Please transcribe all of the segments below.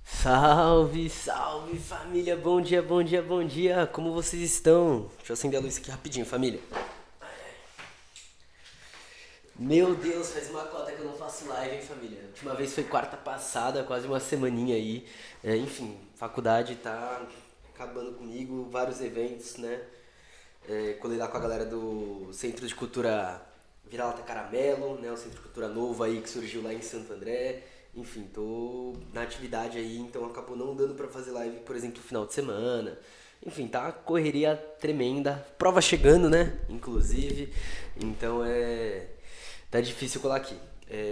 Salve, salve família, bom dia, bom dia, bom dia, como vocês estão? Deixa eu acender a luz aqui rapidinho, família. Meu Deus, faz uma cota que eu não faço live, hein, família? A última vez foi quarta passada, quase uma semaninha aí. Enfim, faculdade tá acabando comigo, vários eventos, né? Colei lá com a galera do Centro de Cultura Vira-Lata Caramelo, né? O Centro de Cultura novo aí que surgiu lá em Santo André. Enfim, tô na atividade aí, então acabou não dando pra fazer live, por exemplo, no final de semana. Enfim, tá uma correria tremenda. Prova chegando, né? Inclusive. Então tá difícil colar aqui.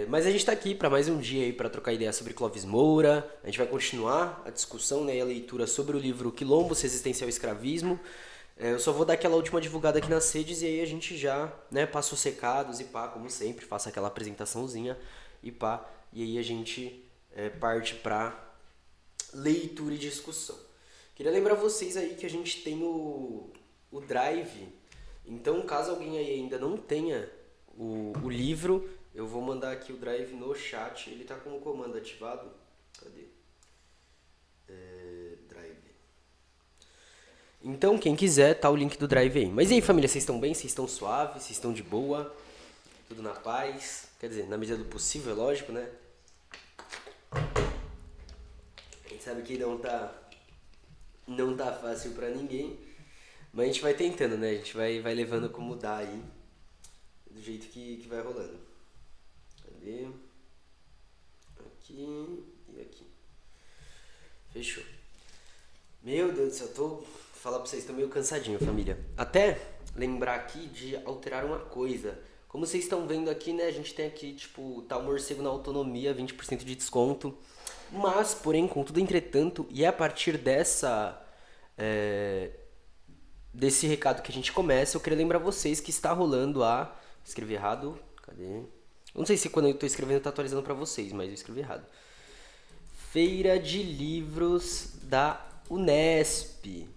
Mas a gente tá aqui para mais um dia aí para trocar ideia sobre Clóvis Moura. A gente vai continuar a discussão, né, e a leitura sobre o livro Quilombos, Resistência ao Escravismo. Eu só vou dar aquela última divulgada aqui nas redes e aí a gente já, né, passa os recados e pá, como sempre, faça aquela apresentaçãozinha e pá, e aí a gente parte pra leitura e discussão. Queria lembrar vocês aí que a gente tem o Drive. Então, caso alguém aí ainda não tenha o livro, eu vou mandar aqui o Drive no chat. Ele tá com o comando ativado. Cadê? Drive. Então, quem quiser, tá o link do Drive aí. Mas e aí, família, vocês estão bem? Vocês estão suaves? Vocês estão de boa? Tudo na paz? Quer dizer, na medida do possível, é lógico, né? A gente sabe que não tá fácil pra ninguém, mas a gente vai tentando, né? A gente vai levando como dá aí, do jeito que vai rolando. Cadê? Aqui e aqui. Fechou. Meu Deus do céu, falar pra vocês, tô meio cansadinho, família. Até lembrar aqui de alterar uma coisa. Como vocês estão vendo aqui, né? A gente tem aqui, tipo, tá o morcego na autonomia, 20% de desconto. Mas, porém, contudo, entretanto, e é a partir é, desse recado que a gente começa, eu queria lembrar vocês que está rolando a. Escrevi errado? Cadê? Eu não sei se quando eu tô escrevendo tá atualizando pra vocês, mas eu escrevi errado. Feira de Livros da Unesp,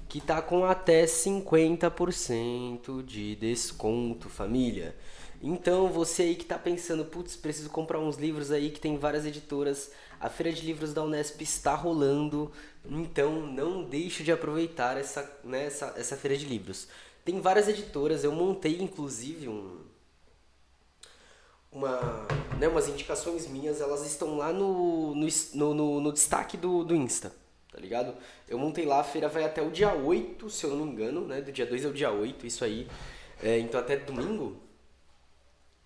que tá com até 50% de desconto, família. Então, você aí que tá pensando, putz, preciso comprar uns livros aí que tem várias editoras, a Feira de Livros da Unesp está rolando, então não deixe de aproveitar essa Feira de Livros. Tem várias editoras, eu montei inclusive umas indicações minhas, elas estão lá no destaque do Insta, tá ligado? Eu montei lá, a feira vai até o dia 8 se eu não me engano, né? Do dia 2 ao dia 8 isso aí. Então até domingo.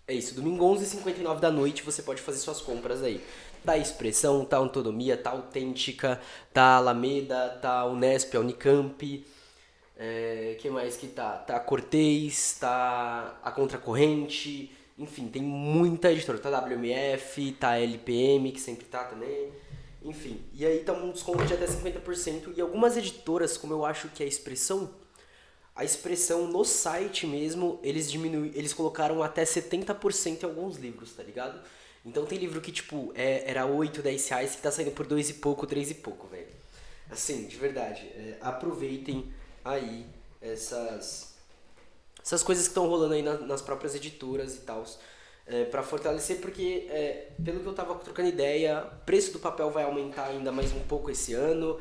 É isso, domingo 11h59 da noite você pode fazer suas compras aí. Tá Expressão, tá Autonomia, tá Autêntica, tá Alameda, tá Unesp, a Unicamp. Que mais que tá? Tá a Cortez, tá a Contracorrente, enfim, tem muita editora. Tá a WMF, tá a LPM, que sempre tá também. Enfim, e aí tá um desconto de até 50%. E algumas editoras, como eu acho que é a expressão no site mesmo, eles colocaram até 70% em alguns livros, tá ligado? Então tem livro que, tipo, era 8 10 reais que tá saindo por 2 e pouco, 3 e pouco, velho. Assim, de verdade, aproveitem aí essas coisas que estão rolando aí nas próprias editoras e tal, para fortalecer, porque pelo que eu tava trocando ideia, o preço do papel vai aumentar ainda mais um pouco esse ano,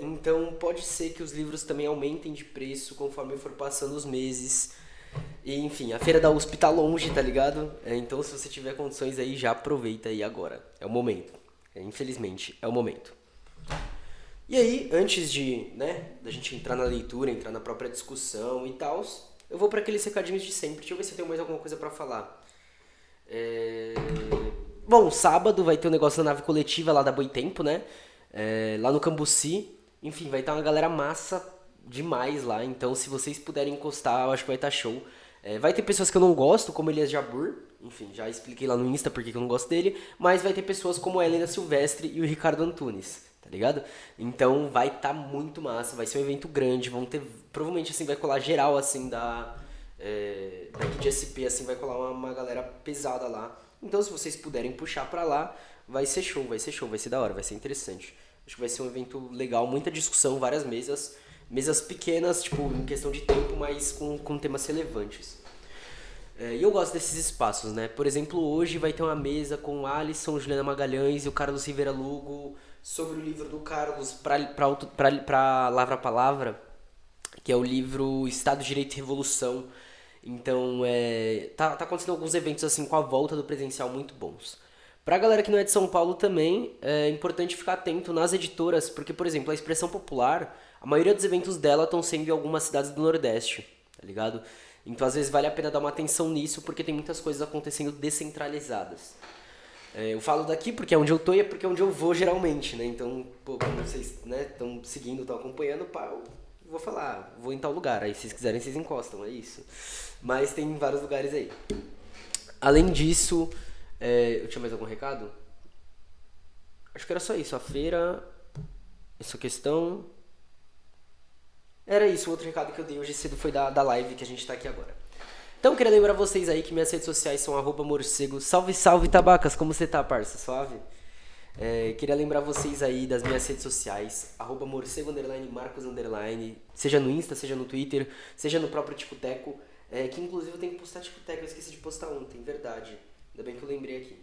então pode ser que os livros também aumentem de preço conforme for passando os meses. E enfim, a feira da USP tá longe, tá ligado? Então se você tiver condições aí, já aproveita aí agora. É o momento. Infelizmente, é o momento. E aí, antes da gente entrar na leitura, entrar na própria discussão e tal, eu vou para aqueles recadinhos de sempre. Deixa eu ver se eu tenho mais alguma coisa para falar. É... Bom, sábado vai ter um negócio na nave coletiva lá da Boitempo, né? Lá no Cambuci. Enfim, vai estar uma galera massa demais lá. Então, se vocês puderem encostar, eu acho que vai estar show. Vai ter pessoas que eu não gosto, como Elias Jabur. Enfim, já expliquei lá no Insta porque eu não gosto dele. Mas vai ter pessoas como a Helena Silvestre e o Ricardo Antunes, tá ligado? Então vai estar muito massa, vai ser um evento grande, vão ter, provavelmente assim, vai colar geral, assim, daqui de SP, assim, vai colar uma galera pesada lá. Então se vocês puderem puxar pra lá, vai ser show, vai ser show, vai ser da hora, vai ser interessante. Acho que vai ser um evento legal, muita discussão, várias mesas pequenas, tipo, em questão de tempo, mas com temas relevantes. E eu gosto desses espaços, né? Por exemplo, hoje vai ter uma mesa com o Alisson, Juliana Magalhães e o Carlos Rivera Lugo sobre o livro do Carlos pra Lavra a Palavra, que é o livro Estado, Direito e Revolução. Então, tá acontecendo alguns eventos assim com a volta do presencial muito bons. Pra galera que não é de São Paulo também, é importante ficar atento nas editoras, porque, por exemplo, a Expressão Popular, a maioria dos eventos dela estão sendo em algumas cidades do Nordeste, tá ligado? Então, às vezes, vale a pena dar uma atenção nisso, porque tem muitas coisas acontecendo descentralizadas. Eu falo daqui porque é onde eu tô e é porque é onde eu vou geralmente, né? Então, pô, como vocês estão seguindo, estão acompanhando, pá, eu vou falar, vou em tal lugar. Aí, se vocês quiserem, vocês encostam, é isso. Mas tem vários lugares aí. Além disso, eu tinha mais algum recado? Acho que era só isso. A feira, essa questão. Era isso. O outro recado que eu dei hoje cedo foi da live que a gente tá aqui agora. Então, eu queria lembrar vocês aí que minhas redes sociais são @morcego. Salve, salve, Tabacas. Como você tá, parça? Suave? Queria lembrar vocês aí das minhas redes sociais, @morcego_, Marcos_, seja no Insta, seja no Twitter, seja no próprio Ticoteco, que inclusive eu tenho que postar Ticoteco, eu esqueci de postar ontem, verdade. Ainda bem que eu lembrei aqui.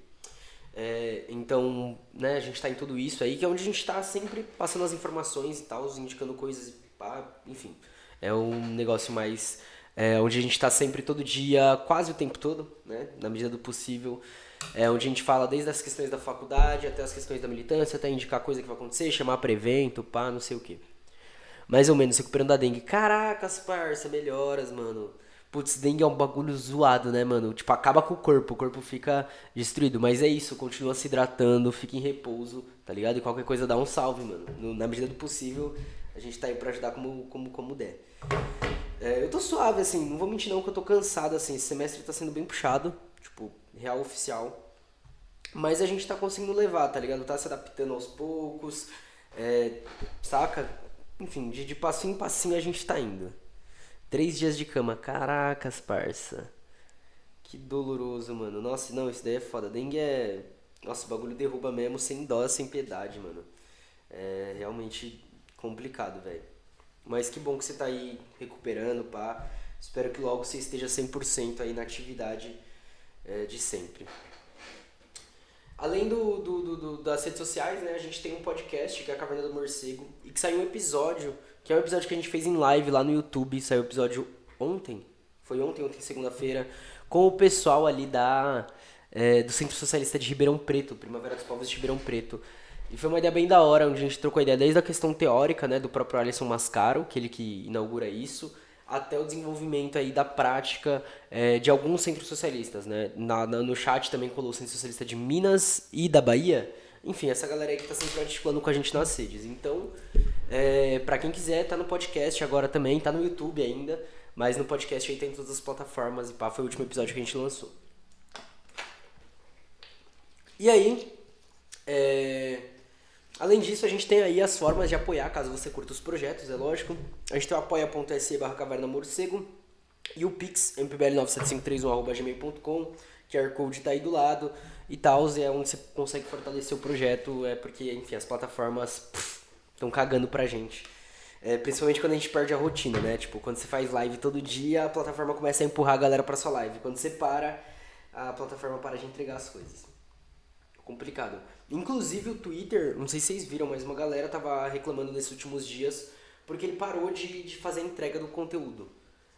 Então, né, a gente tá em tudo isso aí, que é onde a gente tá sempre passando as informações e tal, indicando coisas, pá, enfim. É um negócio mais... onde a gente tá sempre todo dia, quase o tempo todo, né, na medida do possível. Onde a gente fala desde as questões da faculdade até as questões da militância, até indicar coisa que vai acontecer, chamar pra evento, pá, não sei o que. Mais ou menos, recuperando da dengue. Caracas, parça, melhoras, mano. Putz, dengue é um bagulho zoado, né, mano? Tipo, acaba com o corpo fica destruído. Mas é isso, continua se hidratando, fica em repouso, tá ligado? E qualquer coisa dá um salve, mano. Na medida do possível, a gente tá aí pra ajudar como der. Eu tô suave, assim, não vou mentir não que eu tô cansado, assim. Esse semestre tá sendo bem puxado, tipo, real oficial. Mas a gente tá conseguindo levar, tá ligado? Tá se adaptando aos poucos, saca? Enfim, de passinho em passinho a gente tá indo. 3 dias de cama, caracas, parça. Que doloroso, mano. Nossa, não, isso daí é foda. Dengue é... Nossa, o bagulho derruba mesmo, sem dó, sem piedade, mano. É realmente complicado, velho. Mas que bom que você tá aí recuperando, pá. Espero que logo você esteja 100% aí na atividade de sempre. Além das redes sociais, né, a gente tem um podcast que é a Caverna do Morcego e que saiu um episódio, que é um episódio que a gente fez em live lá no YouTube, saiu o episódio ontem, foi ontem, segunda-feira, com o pessoal ali do Centro Socialista de Ribeirão Preto, Primavera dos Povos de Ribeirão Preto. E foi uma ideia bem da hora, onde a gente trocou ideia desde a questão teórica, né, do próprio Alisson Mascaro, que ele que inaugura isso, até o desenvolvimento aí da prática de alguns centros socialistas, né? No chat também colou o Centro Socialista de Minas e da Bahia. Enfim, essa galera aí que tá sempre articulando com a gente nas redes. Então, pra quem quiser, tá no podcast agora também, tá no YouTube ainda, mas no podcast aí tem todas as plataformas e pá, foi o último episódio que a gente lançou. E aí, além disso, a gente tem aí as formas de apoiar, caso você curta os projetos, é lógico. A gente tem o apoia.se/cavernamorcego e o Pix, mpbl97531@gmail.com, QR Code tá aí do lado e tal, é onde você consegue fortalecer o projeto, porque, enfim, as plataformas estão cagando pra gente. Principalmente quando a gente perde a rotina, né? Tipo, quando você faz live todo dia, a plataforma começa a empurrar a galera pra sua live. Quando você para, a plataforma para de entregar as coisas. Complicado. Inclusive o Twitter, não sei se vocês viram, mas uma galera tava reclamando nesses últimos dias porque ele parou de fazer a entrega do conteúdo.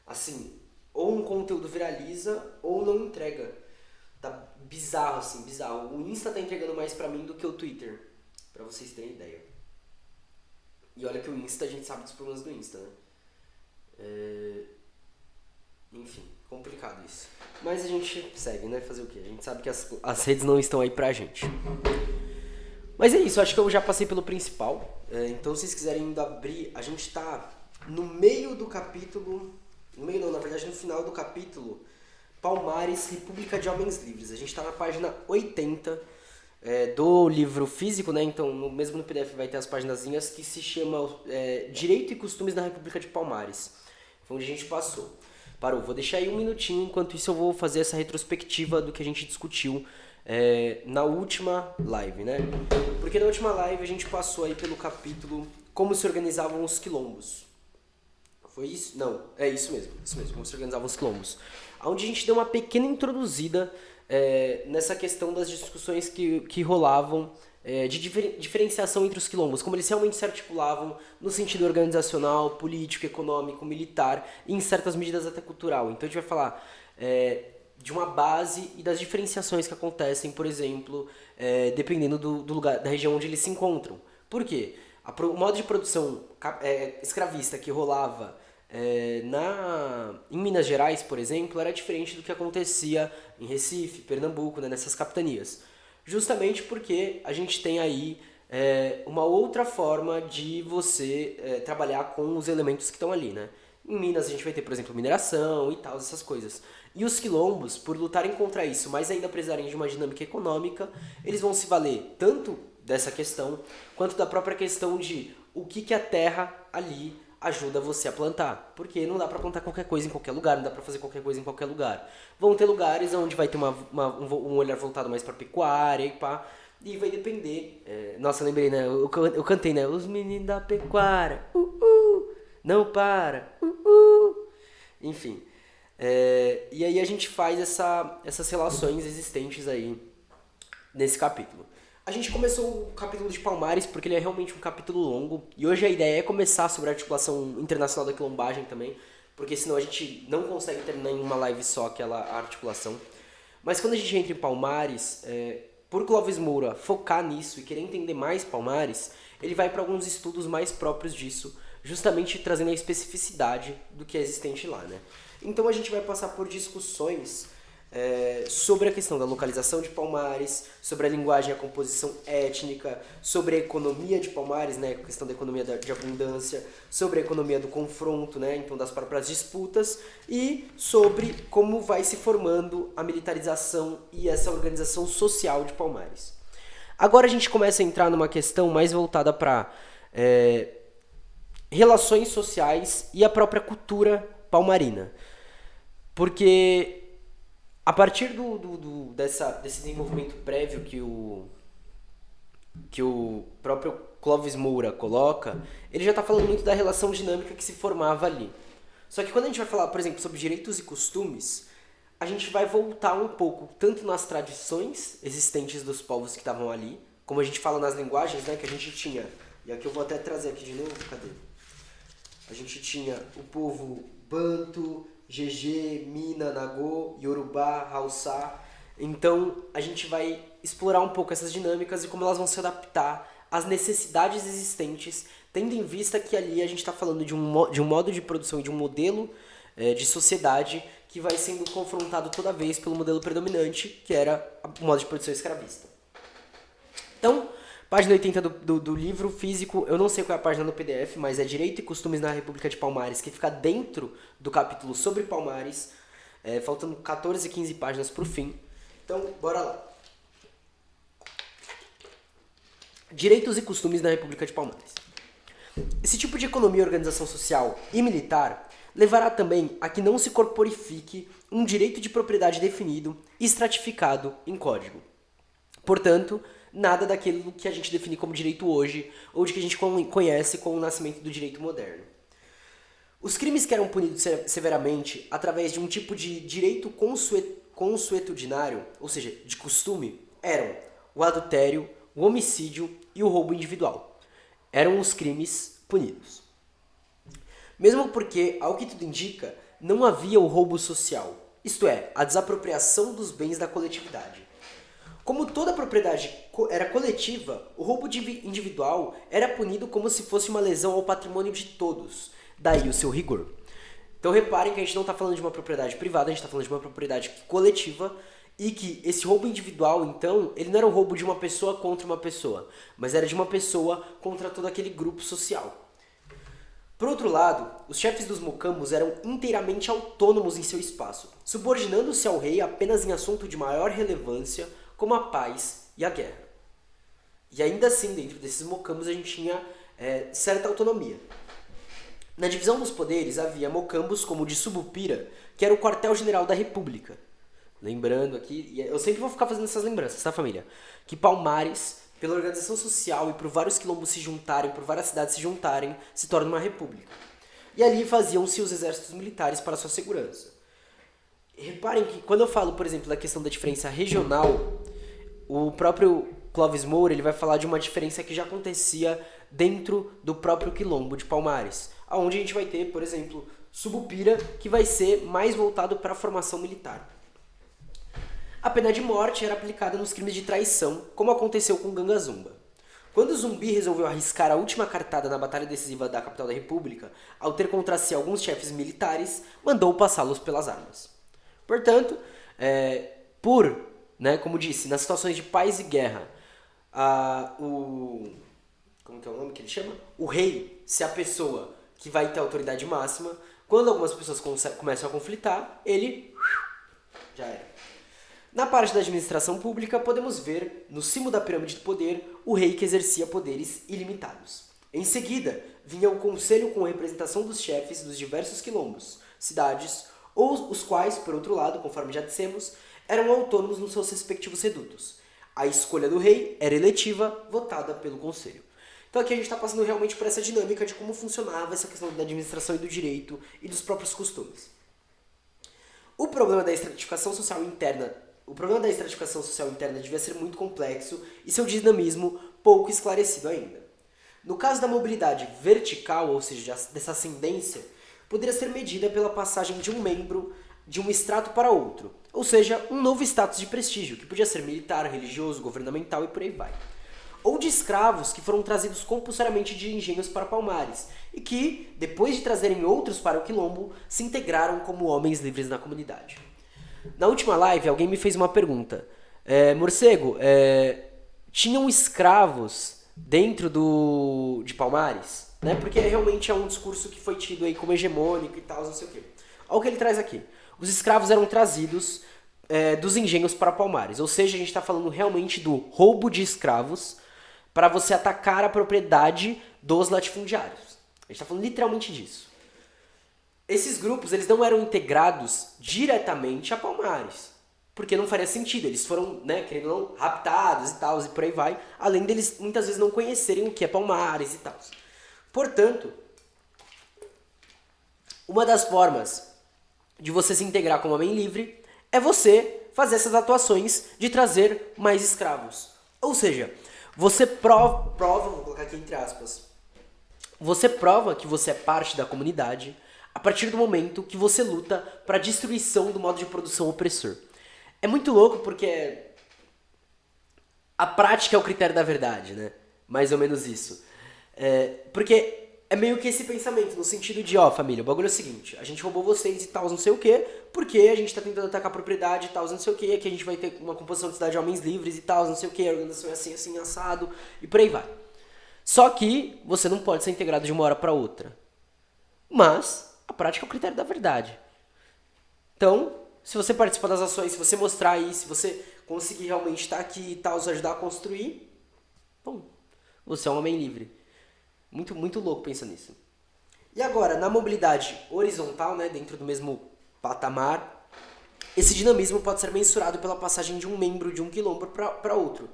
Assim, ou um conteúdo viraliza ou não entrega. Tá bizarro, assim, bizarro. O Insta tá entregando mais pra mim do que o Twitter, pra vocês terem ideia. E olha que o Insta, a gente sabe dos problemas do Insta, né? Enfim, complicado isso. Mas a gente segue, né? Fazer o quê? A gente sabe que as redes não estão aí pra gente. Mas é isso, acho que eu já passei pelo principal. Então, se vocês quiserem ainda abrir, a gente tá no meio do capítulo... No meio não, na verdade no final do capítulo Palmares, República de Homens Livres. A gente tá na página 80 do livro físico, né? Então, mesmo no PDF vai ter as paginazinhas que se chama Direito e Costumes na República de Palmares. Foi onde a gente parou. Vou deixar aí um minutinho, enquanto isso eu vou fazer essa retrospectiva do que a gente discutiu na última live, né? Porque na última live a gente passou aí pelo capítulo Como se organizavam os quilombos. Foi isso? Não, é isso mesmo, como se organizavam os quilombos. Onde a gente deu uma pequena introduzida nessa questão das discussões que rolavam de diferenciação entre os quilombos, como eles realmente se articulavam no sentido organizacional, político, econômico, militar e em certas medidas até cultural. Então a gente vai falar de uma base e das diferenciações que acontecem, por exemplo, dependendo do lugar, da região onde eles se encontram. Por quê? O modo de produção escravista que rolava em Minas Gerais, por exemplo, era diferente do que acontecia em Recife, Pernambuco, né, nessas capitanias. Justamente porque a gente tem aí uma outra forma de você trabalhar com os elementos que estão ali, né? Em Minas a gente vai ter, por exemplo, mineração e tal, essas coisas. E os quilombos, por lutarem contra isso, mas ainda precisarem de uma dinâmica econômica, eles vão se valer tanto dessa questão, quanto da própria questão de o que a terra ali ajuda você a plantar. Porque não dá pra plantar qualquer coisa em qualquer lugar, não dá pra fazer qualquer coisa em qualquer lugar. Vão ter lugares onde vai ter um olhar voltado mais pra pecuária e pá, e vai depender. Nossa, eu lembrei, né? Eu cantei, né? Os meninos da pecuária, não para, Enfim. E aí a gente faz essas relações existentes aí nesse capítulo. A gente começou o capítulo de Palmares porque ele é realmente um capítulo longo. E hoje a ideia é começar sobre a articulação internacional da quilombagem também, porque senão a gente não consegue terminar em uma live só aquela articulação. Mas quando a gente entra em Palmares, por Clóvis Moura focar nisso e querer entender mais Palmares, ele vai para alguns estudos mais próprios disso, justamente trazendo a especificidade do que é existente lá, né? Então a gente vai passar por discussões sobre a questão da localização de Palmares, sobre a linguagem e a composição étnica, sobre a economia de Palmares, né, a questão da economia de abundância, sobre a economia do confronto, né, então das próprias disputas, e sobre como vai se formando a militarização e essa organização social de Palmares. Agora a gente começa a entrar numa questão mais voltada para relações sociais e a própria cultura palmarina. Porque a partir desse desenvolvimento prévio que o próprio Clóvis Moura coloca, ele já está falando muito da relação dinâmica que se formava ali. Só que quando a gente vai falar, por exemplo, sobre direitos e costumes, a gente vai voltar um pouco tanto nas tradições existentes dos povos que estavam ali, como a gente fala nas linguagens, né, que a gente tinha. E aqui eu vou até trazer aqui de novo, cadê? A gente tinha o povo Banto, GG, Mina, Nagô, Yorubá, Haussá. Então a gente vai explorar um pouco essas dinâmicas e como elas vão se adaptar às necessidades existentes, tendo em vista que ali a gente está falando de um modo de produção e de um modelo de sociedade que vai sendo confrontado toda vez pelo modelo predominante, que era o modo de produção escravista. Então, página 80 do livro físico, eu não sei qual é a página no PDF, mas é Direito e Costumes na República de Palmares, que fica dentro do capítulo sobre Palmares, faltando 14, 15 páginas para o fim. Então, bora lá. Direitos e Costumes na República de Palmares. Esse tipo de economia e organização social e militar levará também a que não se corporifique um direito de propriedade definido e estratificado em código. Portanto, nada daquilo que a gente define como direito hoje, ou de que a gente conhece com o nascimento do direito moderno. Os crimes que eram punidos severamente através de um tipo de direito consuetudinário, ou seja, de costume, eram o adultério, o homicídio e o roubo individual. Eram os crimes punidos. Mesmo porque, ao que tudo indica, não havia o roubo social, isto é, a desapropriação dos bens da coletividade. Como toda propriedade era coletiva, o roubo individual era punido como se fosse uma lesão ao patrimônio de todos, daí o seu rigor. Então reparem que a gente não está falando de uma propriedade privada, a gente está falando de uma propriedade coletiva, e que esse roubo individual, então, ele não era um roubo de uma pessoa contra uma pessoa, mas era de uma pessoa contra todo aquele grupo social. Por outro lado, os chefes dos mocambos eram inteiramente autônomos em seu espaço, subordinando-se ao rei apenas em assunto de maior relevância, como a paz e a guerra. E ainda assim, dentro desses mocambos, a gente tinha certa autonomia. Na divisão dos poderes, havia mocambos como o de Subupira, que era o quartel-general da República. Lembrando aqui, e eu sempre vou ficar fazendo essas lembranças, tá, família? Que Palmares, pela organização social e por vários quilombos se juntarem, por várias cidades se juntarem, se torna uma república. e ali faziam-se os exércitos militares para sua segurança. Reparem que quando eu falo, por exemplo, da questão da diferença regional, o próprio Clovis Moura ele vai falar de uma diferença que já acontecia dentro do próprio quilombo de Palmares, onde a gente vai ter, por exemplo, Subupira, que vai ser mais voltado para a formação militar. A pena de morte era aplicada nos crimes de traição, como aconteceu com Ganga Zumba. Quando o Zumbi resolveu arriscar a última cartada na batalha decisiva da capital da República, ao ter contra si alguns chefes militares, mandou passá-los pelas armas. Portanto, como disse, nas situações de paz e guerra, como que é o nome que ele chama? O rei, se a pessoa que vai ter autoridade máxima, quando algumas pessoas começam a conflitar, ele já era. Na parte da administração pública, podemos ver, no cimo da pirâmide do poder, o rei que exercia poderes ilimitados. Em seguida, vinha o conselho com a representação dos chefes dos diversos quilombos, cidades, ou os quais, por outro lado, conforme já dissemos, eram autônomos nos seus respectivos redutos. A escolha do rei era eletiva, votada pelo conselho. Então aqui a gente está passando realmente por essa dinâmica de como funcionava essa questão da administração e do direito e dos próprios costumes. O problema da estratificação social interna devia ser muito complexo e seu dinamismo pouco esclarecido ainda. No caso da mobilidade vertical, ou seja, dessa ascendência, poderia ser medida pela passagem de um membro de um estrato para outro, ou seja, um novo status de prestígio, que podia ser militar, religioso, governamental e por aí vai. Ou de escravos que foram trazidos compulsoriamente de engenhos para Palmares, e que, depois de trazerem outros para o quilombo, se integraram como homens livres na comunidade. Na última live, alguém me fez uma pergunta. Morcego, tinham escravos dentro de Palmares? Né? Porque realmente é um discurso que foi tido aí como hegemônico e tal, não sei o quê. Olha o que ele traz aqui. Os escravos eram trazidos dos engenhos para Palmares. Ou seja, a gente está falando realmente do roubo de escravos para você atacar a propriedade dos latifundiários. A gente está falando literalmente disso. Esses grupos eles não eram integrados diretamente a Palmares, porque não faria sentido. Eles foram, querendo ou não, raptados e tal, e por aí vai, além deles muitas vezes não conhecerem o que é Palmares e tal. Portanto, uma das formas de você se integrar como homem livre é você fazer essas atuações de trazer mais escravos. Ou seja, você prova, vou colocar aqui entre aspas, você prova que você é parte da comunidade a partir do momento que você luta para a destruição do modo de produção opressor. É muito louco porque a prática é o critério da verdade, né? Mais ou menos isso. Porque é meio que esse pensamento, no sentido de, família, o bagulho é o seguinte, a gente roubou vocês e tal, não sei o quê, porque a gente tá tentando atacar a propriedade e tal, não sei o quê, aqui a gente vai ter uma composição de cidade de homens livres e tal, não sei o quê, a organização é assim, assim, assado, e por aí vai. Só que você não pode ser integrado de uma hora para outra. Mas a prática é o critério da verdade. Então, se você participar das ações, se você mostrar aí, se você conseguir realmente estar aqui e tal, ajudar a construir, bom, você é um homem livre. Muito, muito louco pensar nisso. E agora, na mobilidade horizontal, dentro do mesmo patamar, esse dinamismo pode ser mensurado pela passagem de um membro de um quilombo para outro.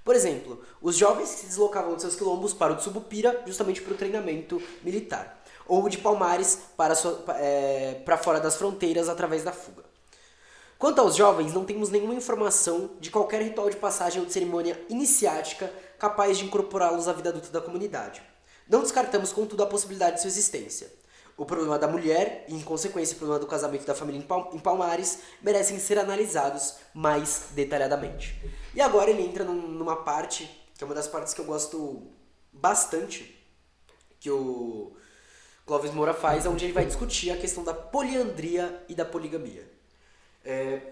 Por exemplo, os jovens que se deslocavam de seus quilombos para o de Subupira justamente para o treinamento militar, ou de Palmares para fora das fronteiras através da fuga. Quanto aos jovens, não temos nenhuma informação de qualquer ritual de passagem ou de cerimônia iniciática capaz de incorporá-los à vida adulta da comunidade. Não descartamos, contudo, a possibilidade de sua existência. O problema da mulher, e em consequência o problema do casamento da família em Palmares, merecem ser analisados mais detalhadamente. E agora ele entra numa parte, que é uma das partes que eu gosto bastante, que o Clovis Moura faz, onde ele vai discutir a questão da poliandria e da poligamia.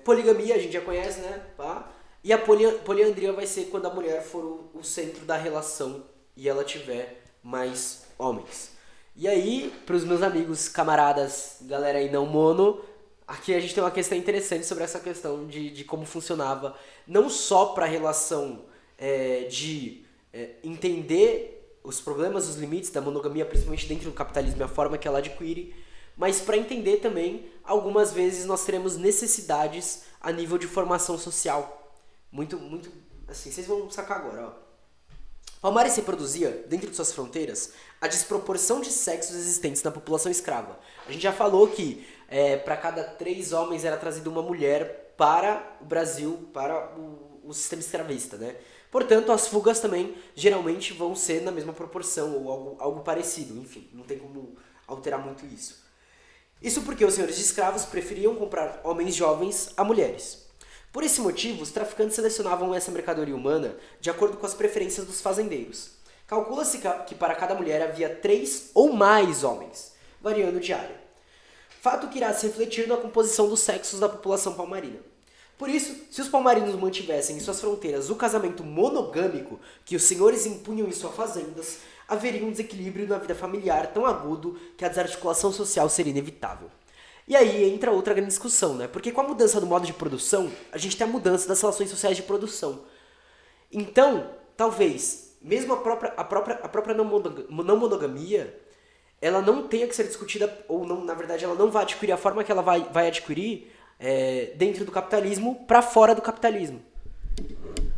Poligamia a gente já conhece, né? Tá? E a poliandria vai ser quando a mulher for o centro da relação e ela tiver mais homens. E aí, para os meus amigos, camaradas, galera aí não mono, aqui a gente tem uma questão interessante sobre essa questão de como funcionava, não só para a relação de entender os problemas, os limites da monogamia, principalmente dentro do capitalismo e a forma que ela adquire, mas para entender também, algumas vezes nós teremos necessidades a nível de formação social. Muito, muito, assim, vocês vão sacar agora, ó. Palmares reproduzia, dentro de suas fronteiras, a desproporção de sexos existentes na população escrava. A gente já falou que para cada 3 homens era trazida uma mulher para o Brasil, para o sistema escravista, né? Portanto, as fugas também geralmente vão ser na mesma proporção ou algo parecido. Enfim, não tem como alterar muito isso. Isso porque os senhores de escravos preferiam comprar homens jovens a mulheres. Por esse motivo, os traficantes selecionavam essa mercadoria humana de acordo com as preferências dos fazendeiros. Calcula-se que para cada mulher havia 3 ou mais homens, variando de área. Fato que irá se refletir na composição dos sexos da população palmarina. Por isso, se os palmarinos mantivessem em suas fronteiras o casamento monogâmico que os senhores impunham em suas fazendas, haveria um desequilíbrio na vida familiar tão agudo que a desarticulação social seria inevitável. E aí entra outra grande discussão, né? Porque com a mudança do modo de produção, a gente tem a mudança das relações sociais de produção. Então, talvez, mesmo a própria não monogamia, ela não tenha que ser discutida, ou não, na verdade ela não vai adquirir a forma que ela vai adquirir dentro do capitalismo para fora do capitalismo.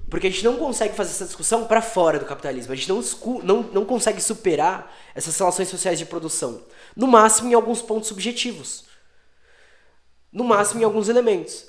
Porque a gente não consegue fazer essa discussão para fora do capitalismo. A gente não consegue superar essas relações sociais de produção. No máximo em alguns pontos subjetivos. No máximo em alguns elementos.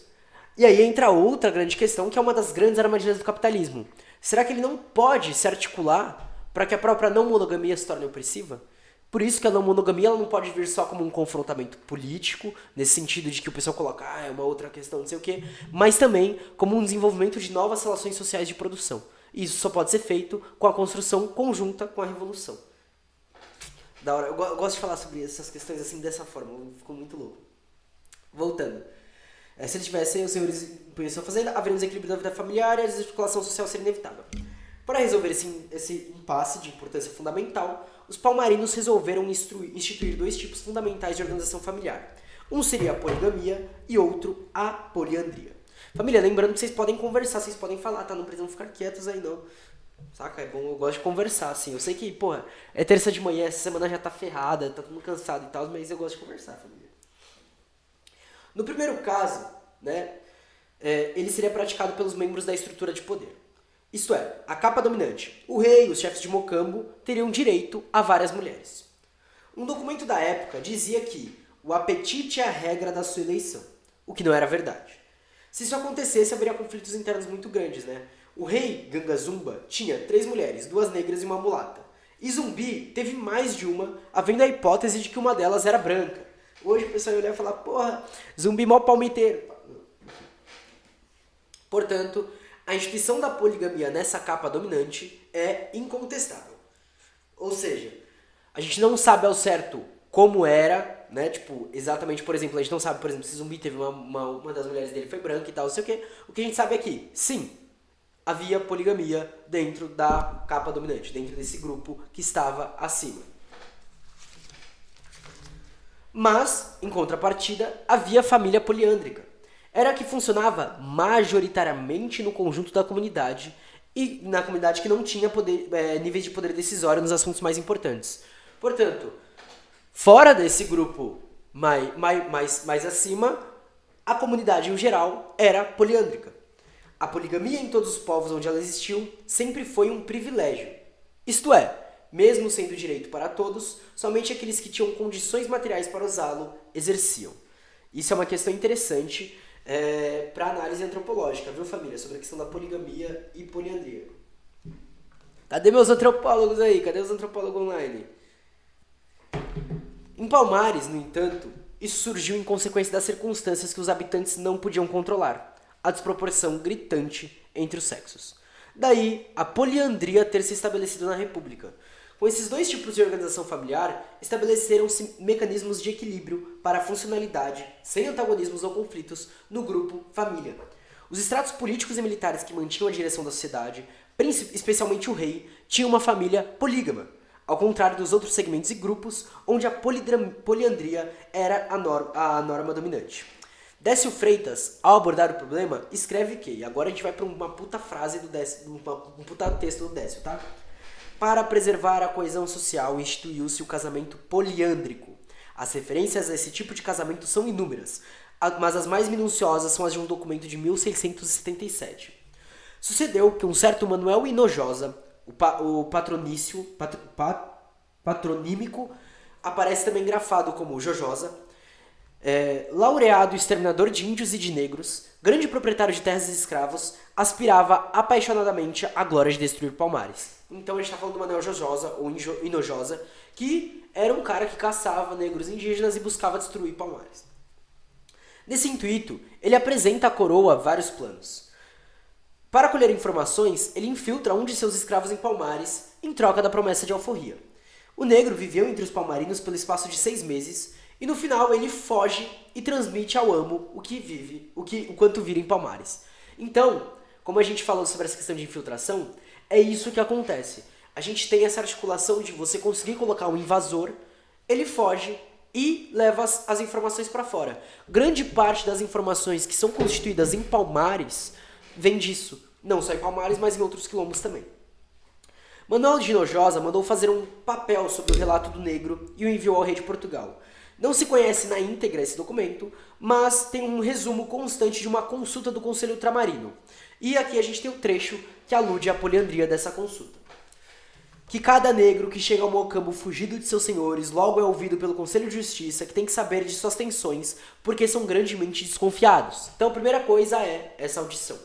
E aí entra outra grande questão, que é uma das grandes armadilhas do capitalismo. Será que ele não pode se articular para que a própria não monogamia se torne opressiva? Por isso que a não monogamia ela não pode vir só como um confrontamento político, nesse sentido de que o pessoal coloca, é uma outra questão, não sei o quê, mas também como um desenvolvimento de novas relações sociais de produção. E isso só pode ser feito com a construção conjunta com a revolução. Da hora. Eu gosto de falar sobre essas questões assim dessa forma, ficou muito louco. Voltando. Se ele tivesse os senhores em sua fazenda, haveria um desequilíbrio da vida familiar e a desarticulação social seria inevitável. Para resolver esse impasse de importância fundamental, os palmarinos resolveram instituir 2 tipos fundamentais de organização familiar. Um seria a poligamia e outro a poliandria. Família, lembrando que vocês podem conversar, vocês podem falar, tá? Não precisam ficar quietos aí não. Saca? É bom, eu gosto de conversar, assim. Eu sei que, porra, é terça de manhã, essa semana já tá ferrada, tá todo mundo cansado e tal, mas eu gosto de conversar, família. No primeiro caso, né, ele seria praticado pelos membros da estrutura de poder. Isto é, a capa dominante, o rei e os chefes de mocambo teriam direito a várias mulheres. Um documento da época dizia que o apetite é a regra da sua eleição, o que não era verdade. Se isso acontecesse, haveria conflitos internos muito grandes, né? O rei Ganga Zumba tinha 3 mulheres, 2 negras e uma mulata. E Zumbi teve mais de uma, havendo a hipótese de que uma delas era branca. Hoje o pessoal ia olhar e falar, porra, Zumbi mó palmiteiro. Portanto, a instituição da poligamia nessa capa dominante é incontestável. Ou seja, a gente não sabe ao certo como era, né? Tipo, exatamente, por exemplo, a gente não sabe, por exemplo, se Zumbi teve uma das mulheres dele foi branca e tal, não sei o quê. O que a gente sabe é que, sim, havia poligamia dentro da capa dominante, dentro desse grupo que estava acima. Mas, em contrapartida, havia família poliândrica. Era a que funcionava majoritariamente no conjunto da comunidade e na comunidade que não tinha níveis de poder decisório nos assuntos mais importantes. Portanto, fora desse grupo mais acima, a comunidade em geral era poliândrica. A poligamia em todos os povos onde ela existiu sempre foi um privilégio. Isto é, mesmo sendo direito para todos, somente aqueles que tinham condições materiais para usá-lo exerciam. Isso é uma questão interessante para análise antropológica, viu, família? Sobre a questão da poligamia e poliandria. Cadê meus antropólogos aí? Cadê os antropólogos online? Em Palmares, no entanto, isso surgiu em consequência das circunstâncias que os habitantes não podiam controlar, a desproporção gritante entre os sexos. Daí, a poliandria ter se estabelecido na República. Com esses 2 tipos de organização familiar, estabeleceram-se mecanismos de equilíbrio para a funcionalidade, sem antagonismos ou conflitos, no grupo família. Os estratos políticos e militares que mantinham a direção da sociedade, especialmente o rei, tinham uma família polígama, ao contrário dos outros segmentos e grupos, onde a poliandria era a norma dominante. Décio Freitas, ao abordar o problema, escreve que, e agora a gente vai para uma puta frase do Décio, um puta texto do Décio, tá? Para preservar a coesão social, instituiu-se o casamento poliândrico. As referências a esse tipo de casamento são inúmeras, mas as mais minuciosas são as de um documento de 1677. Sucedeu que um certo Manuel Hinojosa, O patronímico aparece também grafado como Jojosa, laureado exterminador de índios e de negros, grande proprietário de terras e escravos, aspirava apaixonadamente à glória de destruir Palmares. Então a gente está falando do Manuel Jojosa, ou Hinojosa, que era um cara que caçava negros indígenas e buscava destruir Palmares. Nesse intuito, ele apresenta à coroa vários planos. Para colher informações, ele infiltra um de seus escravos em Palmares em troca da promessa de alforria. O negro viveu entre os palmarinos pelo espaço de 6 meses e no final ele foge e transmite ao amo o quanto vira em Palmares. Então, como a gente falou sobre essa questão de infiltração, é isso que acontece. A gente tem essa articulação de você conseguir colocar um invasor, ele foge e leva as informações para fora. Grande parte das informações que são constituídas em Palmares vem disso. Não só em Palmares, mas em outros quilombos também. Manuel de Hinojosa mandou fazer um papel sobre o relato do negro e o enviou ao rei de Portugal. Não se conhece na íntegra esse documento, mas tem um resumo constante de uma consulta do Conselho Ultramarino. E aqui a gente tem um trecho que alude à poliandria dessa consulta. Que cada negro que chega ao Mocambo fugido de seus senhores logo é ouvido pelo Conselho de Justiça, que tem que saber de suas tensões, porque são grandemente desconfiados. Então a primeira coisa é essa audição.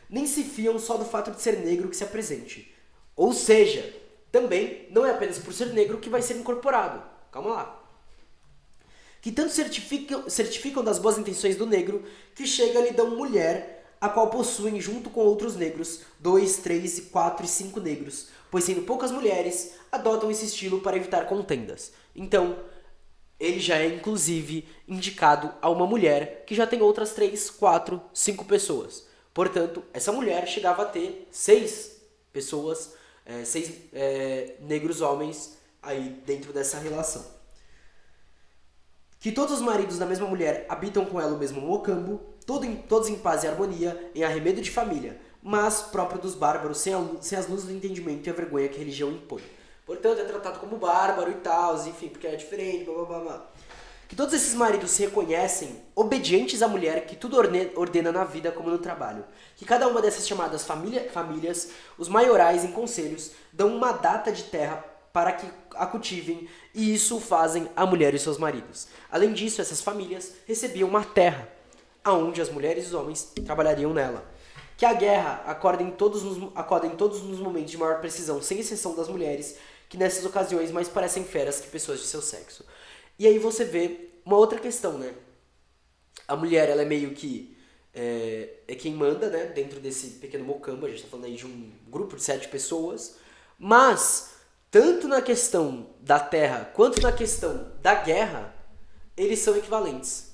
Nem se fiam só do fato de ser negro que se apresente. Ou seja, também não é apenas por ser negro que vai ser incorporado. Calma lá. Que tanto certificam das boas intenções do negro, que chega e lhe dão mulher, a qual possuem junto com outros negros, 2, 3, 4 e 5 negros, pois sendo poucas mulheres, adotam esse estilo para evitar contendas. Então, ele já é inclusive indicado a uma mulher que já tem outras 3, 4, 5 pessoas. Portanto, essa mulher chegava a ter 6 pessoas, 6 negros homens aí dentro dessa relação. Que todos os maridos da mesma mulher habitam com ela o mesmo mocambo, todos em paz e harmonia, em arremedo de família, mas próprio dos bárbaros, sem as luzes do entendimento e a vergonha que a religião impõe. Portanto, é tratado como bárbaro e tal, enfim, porque é diferente, blá blá blá blá. Que todos esses maridos se reconhecem obedientes à mulher que tudo ordena na vida como no trabalho. Que cada uma dessas chamadas famílias, os maiorais em conselhos, dão uma data de terra para que a cultivem, e isso o fazem a mulher e seus maridos. Além disso, essas famílias recebiam uma terra, aonde as mulheres e os homens trabalhariam nela. Que a guerra acorda em todos nos momentos de maior precisão, sem exceção das mulheres, que nessas ocasiões mais parecem feras que pessoas de seu sexo. E aí você vê uma outra questão, né? A mulher, ela é meio que é quem manda, né? Dentro desse pequeno mocambo, a gente tá falando aí de um grupo de 7 pessoas, mas tanto na questão da terra quanto na questão da guerra, eles são equivalentes.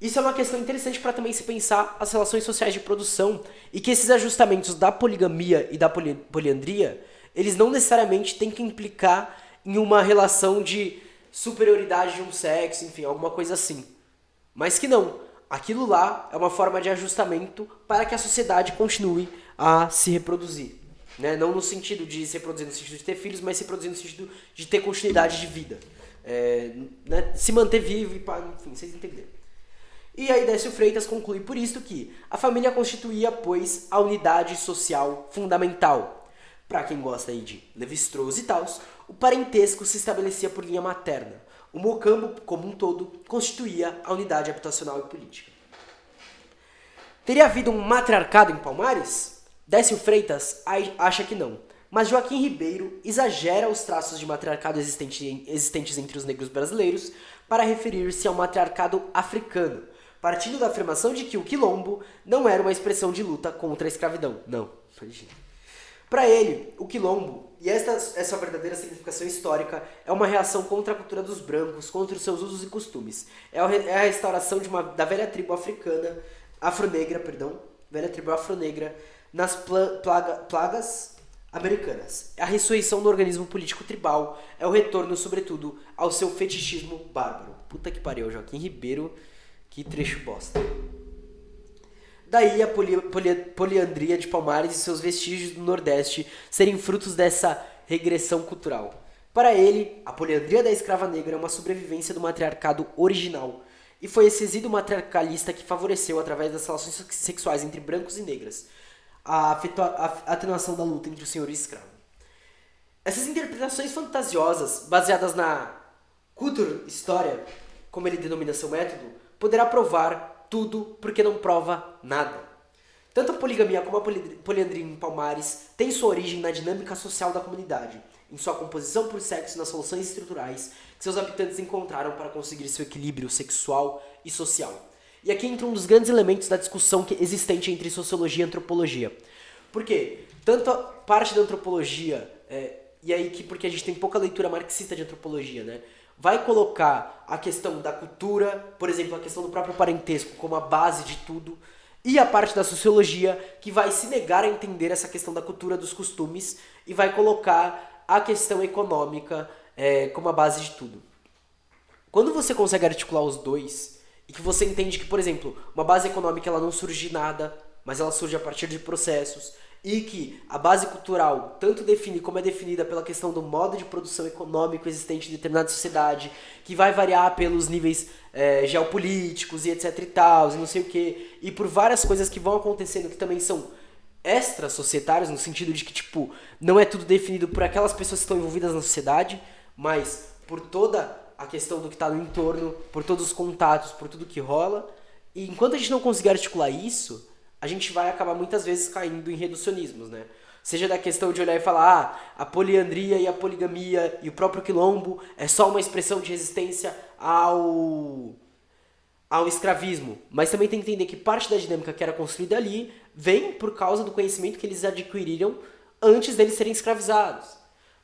Isso é uma questão interessante para também se pensar as relações sociais de produção e que esses ajustamentos da poligamia e da poliandria, eles não necessariamente têm que implicar em uma relação de superioridade de um sexo, enfim, alguma coisa assim. Mas que não. Aquilo lá é uma forma de ajustamento para que a sociedade continue a se reproduzir. Né? Não no sentido de se reproduzir no sentido de ter filhos, mas se reproduzir no sentido de ter continuidade de vida. Né? Se manter vivo e pá, enfim, vocês entenderam. E aí Décio Freitas conclui por isso que a família constituía, pois, a unidade social fundamental. Para quem gosta aí de Lévi-Strauss e tals, o parentesco se estabelecia por linha materna. O mocambo, como um todo, constituía a unidade habitacional e política. Teria havido um matriarcado em Palmares? Décio Freitas acha que não, mas Joaquim Ribeiro exagera os traços de matriarcado existentes entre os negros brasileiros para referir-se ao matriarcado africano, partindo da afirmação de que o quilombo não era uma expressão de luta contra a escravidão. Não, imagina. Para ele, o quilombo, e essa verdadeira significação histórica, é uma reação contra a cultura dos brancos, contra os seus usos e costumes. É a restauração da velha tribo afronegra, nas plagas americanas. A ressurreição do organismo político tribal é o retorno, sobretudo, ao seu fetichismo bárbaro. Puta que pariu, Joaquim Ribeiro, que trecho bosta. Daí a poliandria de Palmares e seus vestígios do Nordeste serem frutos dessa regressão cultural. Para ele, a poliandria da escrava negra é uma sobrevivência do matriarcado original, e foi esse resíduo matriarcalista que favoreceu, através das relações sexuais entre brancos e negras, a atenuação da luta entre o senhor e o escravo. Essas interpretações fantasiosas, baseadas na Kulturhistorie, como ele denomina seu método, poderá provar tudo porque não prova nada. Tanto a poligamia como a poliandria em Palmares têm sua origem na dinâmica social da comunidade, em sua composição por sexo e nas soluções estruturais que seus habitantes encontraram para conseguir seu equilíbrio sexual e social. E aqui entra um dos grandes elementos da discussão existente entre sociologia e antropologia. Por quê? Tanto a parte da antropologia, e aí porque a gente tem pouca leitura marxista de antropologia, né? Vai colocar a questão da cultura, por exemplo, a questão do próprio parentesco como a base de tudo, e a parte da sociologia que vai se negar a entender essa questão da cultura, dos costumes, e vai colocar a questão econômica como a base de tudo. Quando você consegue articular os dois, e que você entende que, por exemplo, uma base econômica ela não surge de nada, mas ela surge a partir de processos, e que a base cultural tanto define como é definida pela questão do modo de produção econômico existente em determinada sociedade, que vai variar pelos níveis geopolíticos e etc e tal, e não sei o que, e por várias coisas que vão acontecendo que também são extra-societárias, no sentido de que, tipo, não é tudo definido por aquelas pessoas que estão envolvidas na sociedade, mas por toda a questão do que está no entorno, por todos os contatos, por tudo que rola. E enquanto a gente não conseguir articular isso, a gente vai acabar muitas vezes caindo em reducionismos, né? Seja da questão de olhar e falar, a poliandria e a poligamia e o próprio quilombo é só uma expressão de resistência ao escravismo. Mas também tem que entender que parte da dinâmica que era construída ali vem por causa do conhecimento que eles adquiriram antes deles serem escravizados.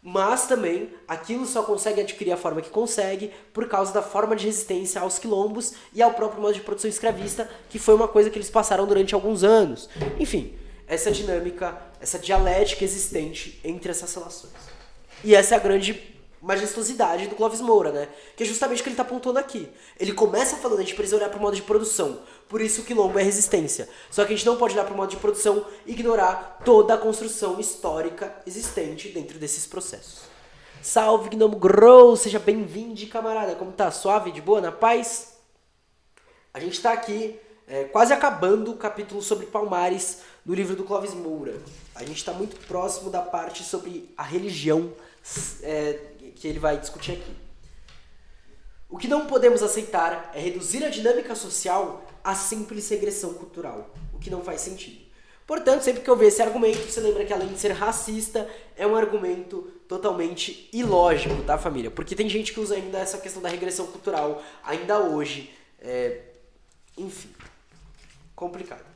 Mas também aquilo só consegue adquirir a forma que consegue por causa da forma de resistência aos quilombos e ao próprio modo de produção escravista, que foi uma coisa que eles passaram durante alguns anos. Enfim, essa dinâmica, essa dialética existente entre essas relações. E essa é a grande majestosidade do Clóvis Moura, né? Que é justamente o que ele está apontando aqui. Ele começa falando, a gente precisa olhar para o modo de produção. Por isso o quilombo é resistência. Só que a gente não pode olhar para o modo de produção e ignorar toda a construção histórica existente dentro desses processos. Salve, Gnomo Grow! Seja bem-vindo, camarada. Como tá? Suave? De boa? Na paz? A gente está aqui quase acabando o capítulo sobre Palmares do livro do Clóvis Moura. A gente está muito próximo da parte sobre a religião que ele vai discutir aqui. O que não podemos aceitar é reduzir a dinâmica social a simples regressão cultural, o que não faz sentido. Portanto, sempre que eu ver esse argumento, você lembra que além de ser racista, é um argumento totalmente ilógico, tá, família? Porque tem gente que usa ainda essa questão da regressão cultural, ainda hoje. Enfim, complicado.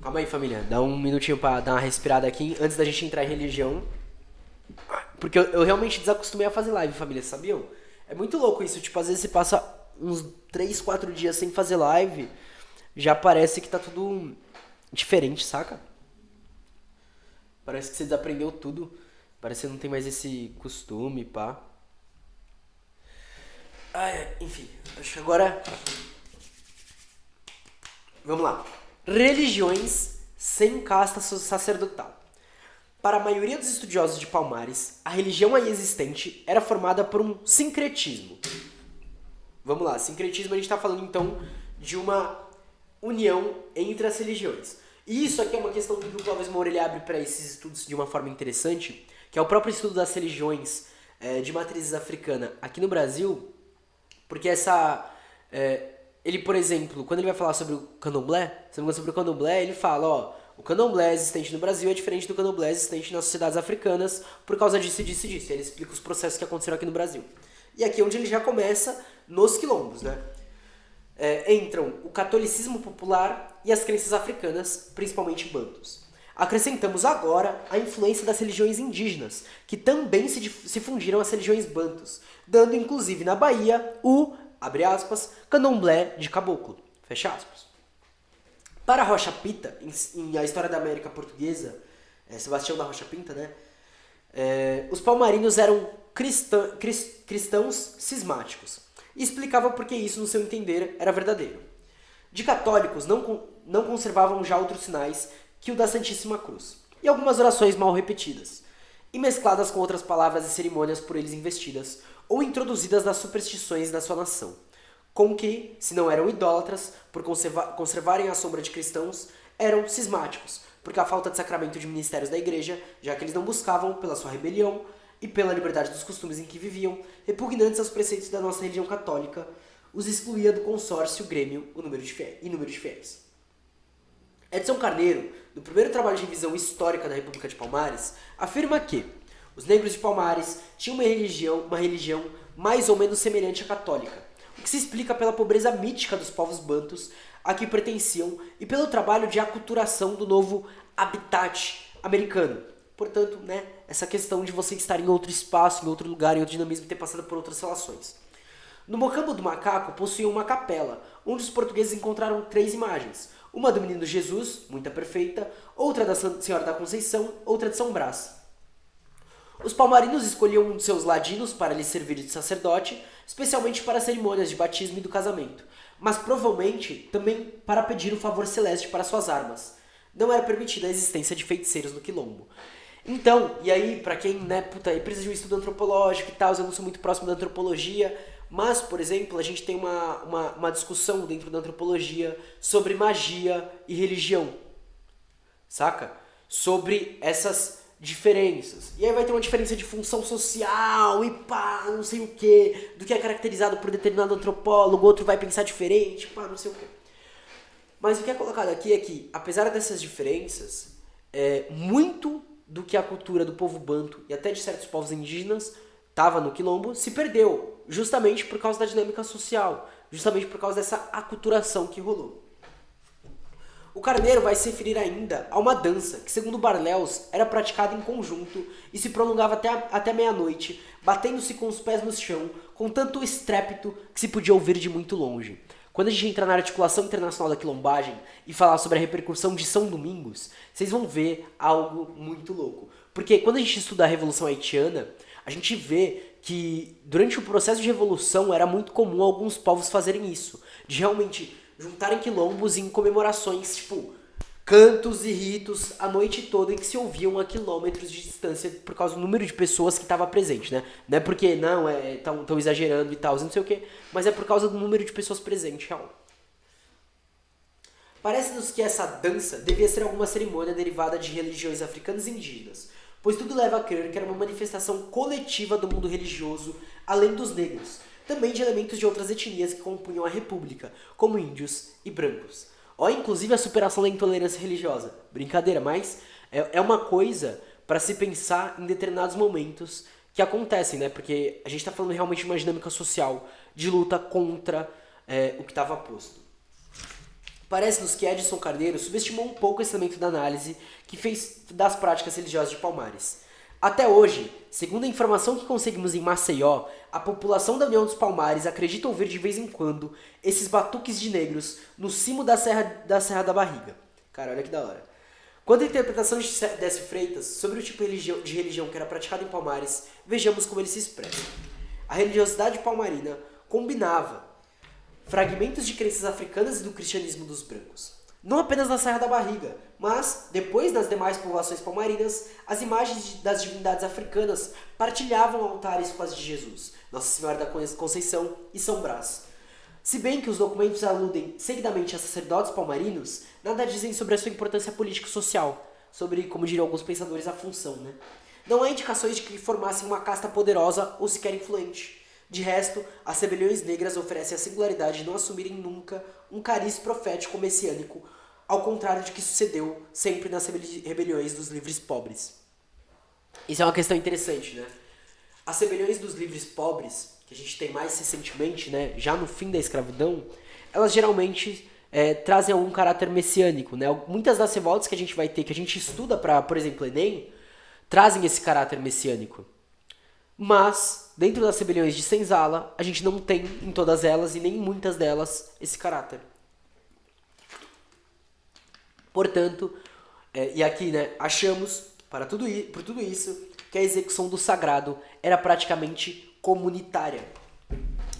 Calma aí, família. Dá um minutinho pra dar uma respirada aqui antes da gente entrar em religião. Porque eu realmente desacostumei a fazer live, família, sabiam? É muito louco isso. Tipo, às vezes você passa uns 3, 4 dias sem fazer live, já parece que tá tudo diferente, saca? Parece que você desaprendeu tudo. Parece que não tem mais esse costume, pá. Enfim, acho que agora... Vamos lá. Religiões sem casta sacerdotal. Para a maioria dos estudiosos de Palmares, a religião aí existente era formada por um sincretismo. Vamos lá, sincretismo a gente está falando então de uma união entre as religiões. E isso aqui é uma questão que o Clóvis Moura ele abre para esses estudos de uma forma interessante, que é o próprio estudo das religiões de matrizes africana aqui no Brasil, porque ele, por exemplo, quando ele vai falar sobre o candomblé, ele fala, o candomblé existente no Brasil é diferente do candomblé existente nas sociedades africanas por causa disso e disso e disso. Ele explica os processos que aconteceram aqui no Brasil. E aqui é onde ele já começa nos quilombos, né? Entram o catolicismo popular e as crenças africanas, principalmente bantus. Acrescentamos agora a influência das religiões indígenas, que também se fundiram às religiões bantus, dando inclusive na Bahia o, abre aspas, candomblé de caboclo, fecha aspas. Para Rocha Pinta, em A História da América Portuguesa, Sebastião da Rocha Pinta, né? Os palmarinos eram cristãos cismáticos. E explicava por que isso, no seu entender, era verdadeiro. De católicos, não conservavam já outros sinais que o da Santíssima Cruz, e algumas orações mal repetidas. e mescladas com outras palavras e cerimônias por eles investidas, ou introduzidas nas superstições da sua nação, com que, se não eram idólatras, por conservarem a sombra de cristãos, eram cismáticos, porque a falta de sacramento de ministérios da igreja, já que eles não buscavam, pela sua rebelião e pela liberdade dos costumes em que viviam, repugnantes aos preceitos da nossa religião católica, os excluía do consórcio, grêmio e número de fiéis. Edson Carneiro, no primeiro trabalho de revisão histórica da República de Palmares, afirma que os negros de Palmares tinham uma religião mais ou menos semelhante à católica, o que se explica pela pobreza mítica dos povos bantus a que pertenciam e pelo trabalho de aculturação do novo habitat americano. Portanto, né, essa questão de você estar em outro espaço, em outro lugar, em outro dinamismo e ter passado por outras relações. No Mocambo do Macaco possuía uma capela, onde os portugueses encontraram 3 imagens. Uma do Menino Jesus, muito perfeita, outra da Senhora da Conceição, outra de São Brás. Os palmarinos escolhiam um de seus ladinos para lhe servir de sacerdote, especialmente para cerimônias de batismo e do casamento, mas provavelmente também para pedir o favor celeste para suas armas. Não era permitida a existência de feiticeiros no quilombo. Então, e aí, pra quem, né, precisa de um estudo antropológico e tal, eu não sou muito próximo da antropologia, mas, por exemplo, a gente tem uma discussão dentro da antropologia sobre magia e religião, saca? Sobre essas diferenças. E aí vai ter uma diferença de função social e pá, não sei o que, do que é caracterizado por determinado antropólogo, outro vai pensar diferente, pá, não sei o que. Mas o que é colocado aqui é que, apesar dessas diferenças, muito do que a cultura do povo banto e até de certos povos indígenas estava no quilombo se perdeu, justamente por causa da dinâmica social, justamente por causa dessa aculturação que rolou. O Carneiro vai se referir ainda a uma dança que, segundo Barléus, era praticada em conjunto e se prolongava até meia-noite, batendo-se com os pés no chão, com tanto estrépito que se podia ouvir de muito longe. Quando a gente entrar na articulação internacional da quilombagem e falar sobre a repercussão de São Domingos, vocês vão ver algo muito louco. Porque quando a gente estuda a Revolução Haitiana, a gente vê que durante o processo de revolução era muito comum alguns povos fazerem isso, de realmente juntarem quilombos em comemorações, tipo, cantos e ritos a noite toda em que se ouviam a quilômetros de distância por causa do número de pessoas que estava presente, né? Não é porque, tão exagerando e tal, não sei o que, mas é por causa do número de pessoas presentes, real. Parece-nos que essa dança devia ser alguma cerimônia derivada de religiões africanas e indígenas, pois tudo leva a crer que era uma manifestação coletiva do mundo religioso, além dos negros, também de elementos de outras etnias que compunham a república, como índios e brancos. Ó, inclusive a superação da intolerância religiosa. Brincadeira, mas é uma coisa para se pensar em determinados momentos que acontecem, né? Porque a gente está falando realmente de uma dinâmica social de luta contra o que estava posto. Parece-nos que Edson Carneiro subestimou um pouco esse elemento da análise que fez das práticas religiosas de Palmares. Até hoje, segundo a informação que conseguimos em Maceió, a população da União dos Palmares acredita ouvir de vez em quando esses batuques de negros no cimo da Serra da Barriga. Cara, olha que da hora. Quanto à interpretação de Décio Freitas sobre o tipo de religião que era praticada em Palmares, vejamos como ele se expressa. A religiosidade palmarina combinava fragmentos de crenças africanas e do cristianismo dos brancos. Não apenas na Serra da Barriga, mas, depois nas demais povoações palmarinas, as imagens das divindades africanas partilhavam altares com as de Jesus, Nossa Senhora da Conceição e São Brás. Se bem que os documentos aludem seguidamente a sacerdotes palmarinos, nada dizem sobre a sua importância política e social, sobre, como diriam alguns pensadores, a função, né? Não há indicações de que formassem uma casta poderosa ou sequer influente. De resto, as rebeliões negras oferecem a singularidade de não assumirem nunca um cariz profético messiânico, ao contrário de que sucedeu sempre nas rebeliões dos livres pobres. Isso é uma questão interessante, né? As rebeliões dos livres pobres, que a gente tem mais recentemente, né, já no fim da escravidão, elas geralmente trazem algum caráter messiânico, né? Muitas das revoltas que a gente vai ter, que a gente estuda para, por exemplo, Enem, trazem esse caráter messiânico. Mas, dentro das rebeliões de Senzala, a gente não tem em todas elas, e nem em muitas delas, esse caráter. Portanto, e aqui, né, achamos, por tudo isso, que a execução do sagrado era praticamente comunitária.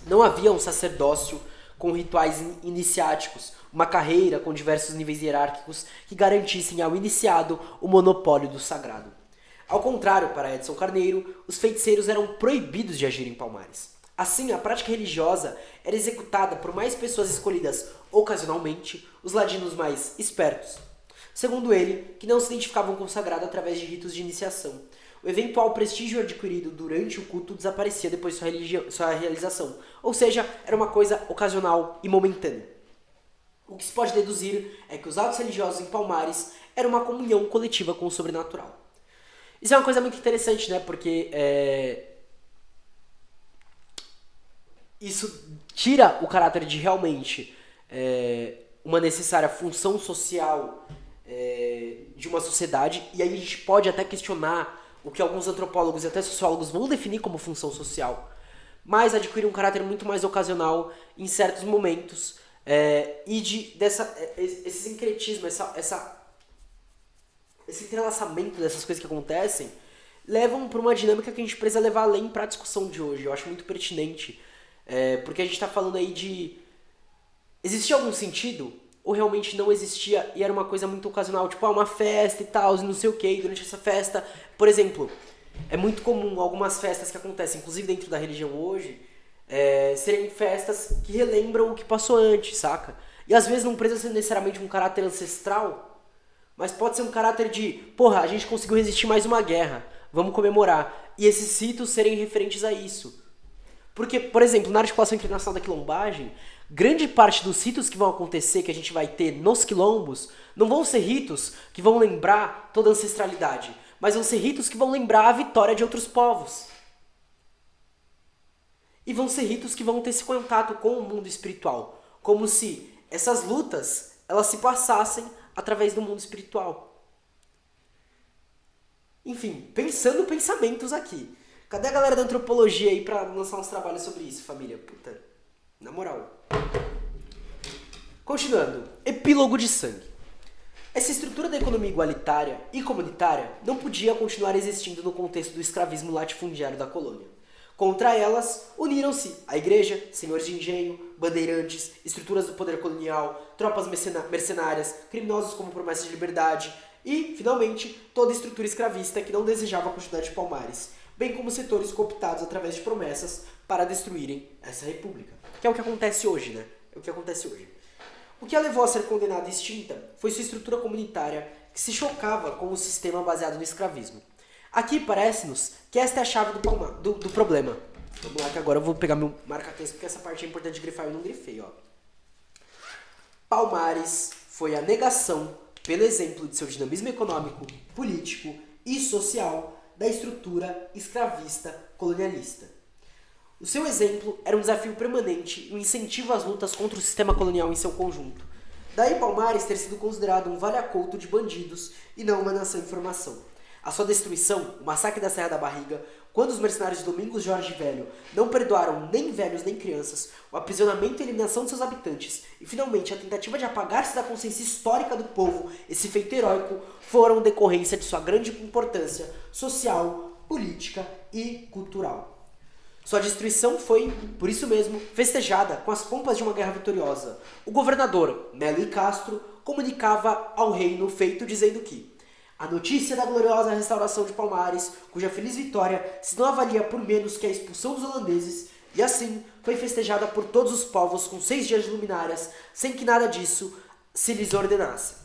Não havia um sacerdócio com rituais iniciáticos, uma carreira com diversos níveis hierárquicos que garantissem ao iniciado o monopólio do sagrado. Ao contrário, para Edson Carneiro, os feiticeiros eram proibidos de agir em Palmares. Assim, a prática religiosa era executada por mais pessoas escolhidas ocasionalmente, os ladinos mais espertos. Segundo ele, que não se identificavam com o sagrado através de ritos de iniciação. O eventual prestígio adquirido durante o culto desaparecia depois de sua realização, ou seja, era uma coisa ocasional e momentânea. O que se pode deduzir é que os atos religiosos em Palmares eram uma comunhão coletiva com o sobrenatural. Isso é uma coisa muito interessante, né? Porque isso tira o caráter de realmente uma necessária função social de uma sociedade, e aí a gente pode até questionar o que alguns antropólogos e até sociólogos vão definir como função social, mas adquire um caráter muito mais ocasional em certos momentos, esse sincretismo, esse entrelaçamento dessas coisas que acontecem, levam para uma dinâmica que a gente precisa levar além para a discussão de hoje. Eu acho muito pertinente, porque a gente está falando aí de... Existia algum sentido? Ou realmente não existia e era uma coisa muito ocasional? Tipo, uma festa e tal, e não sei o que, e durante essa festa... Por exemplo, é muito comum algumas festas que acontecem, inclusive dentro da religião hoje, serem festas que relembram o que passou antes, saca? E às vezes não precisa ser necessariamente um caráter ancestral, mas pode ser um caráter de, porra, a gente conseguiu resistir mais uma guerra, vamos comemorar. E esses ritos serem referentes a isso. Porque, por exemplo, na articulação internacional da quilombagem, grande parte dos ritos que vão acontecer, que a gente vai ter nos quilombos, não vão ser ritos que vão lembrar toda a ancestralidade, mas vão ser ritos que vão lembrar a vitória de outros povos. E vão ser ritos que vão ter esse contato com o mundo espiritual, como se essas lutas, elas se passassem através do mundo espiritual. Enfim, pensando pensamentos aqui. Cadê a galera da antropologia aí pra lançar uns trabalhos sobre isso, família? Puta, na moral. Continuando, epílogo de sangue. Essa estrutura da economia igualitária e comunitária não podia continuar existindo no contexto do escravismo latifundiário da colônia. Contra elas, uniram-se a igreja, senhores de engenho, bandeirantes, estruturas do poder colonial, tropas mercenárias, criminosos como promessa de liberdade e, finalmente, toda a estrutura escravista que não desejava a continuidade de Palmares, bem como setores cooptados através de promessas para destruírem essa república. Que é o que acontece hoje, né? É o que acontece hoje. O que a levou a ser condenada e extinta foi sua estrutura comunitária que se chocava com o sistema baseado no escravismo. Aqui parece-nos que esta é a chave do problema. Vamos lá que agora eu vou pegar meu marca-texto porque essa parte é importante de grifar e eu não grifei, ó. Palmares foi a negação, pelo exemplo de seu dinamismo econômico, político e social, da estrutura escravista colonialista. O seu exemplo era um desafio permanente e um incentivo às lutas contra o sistema colonial em seu conjunto. Daí Palmares ter sido considerado um vale-acolto de bandidos e não uma nação em formação. A sua destruição, o massacre da Serra da Barriga, quando os mercenários de Domingos Jorge Velho não perdoaram nem velhos nem crianças, o aprisionamento e eliminação de seus habitantes e, finalmente, a tentativa de apagar-se da consciência histórica do povo, esse feito heróico, foram decorrência de sua grande importância social, política e cultural. Sua destruição foi, por isso mesmo, festejada com as pompas de uma guerra vitoriosa. O governador, Melo y Castro, comunicava ao reino o feito dizendo que a notícia da gloriosa restauração de Palmares, cuja feliz vitória se não avalia por menos que a expulsão dos holandeses, e assim foi festejada por todos os povos com 6 dias de luminárias, sem que nada disso se lhes ordenasse.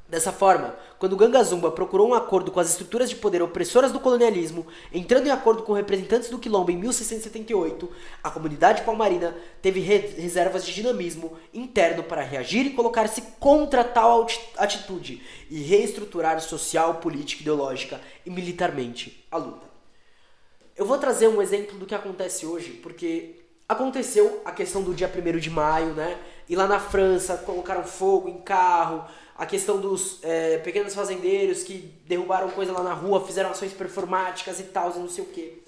Dessa forma, quando Ganga Zumba procurou um acordo com as estruturas de poder opressoras do colonialismo, entrando em acordo com representantes do Quilombo em 1678, a comunidade palmarina teve reservas de dinamismo interno para reagir e colocar-se contra tal atitude e reestruturar social, política, ideológica e militarmente a luta. Eu vou trazer um exemplo do que acontece hoje, porque aconteceu a questão do dia 1º de maio, né? E lá na França colocaram fogo em carro, a questão dos pequenos fazendeiros que derrubaram coisa lá na rua, fizeram ações performáticas e tal, e não sei o quê.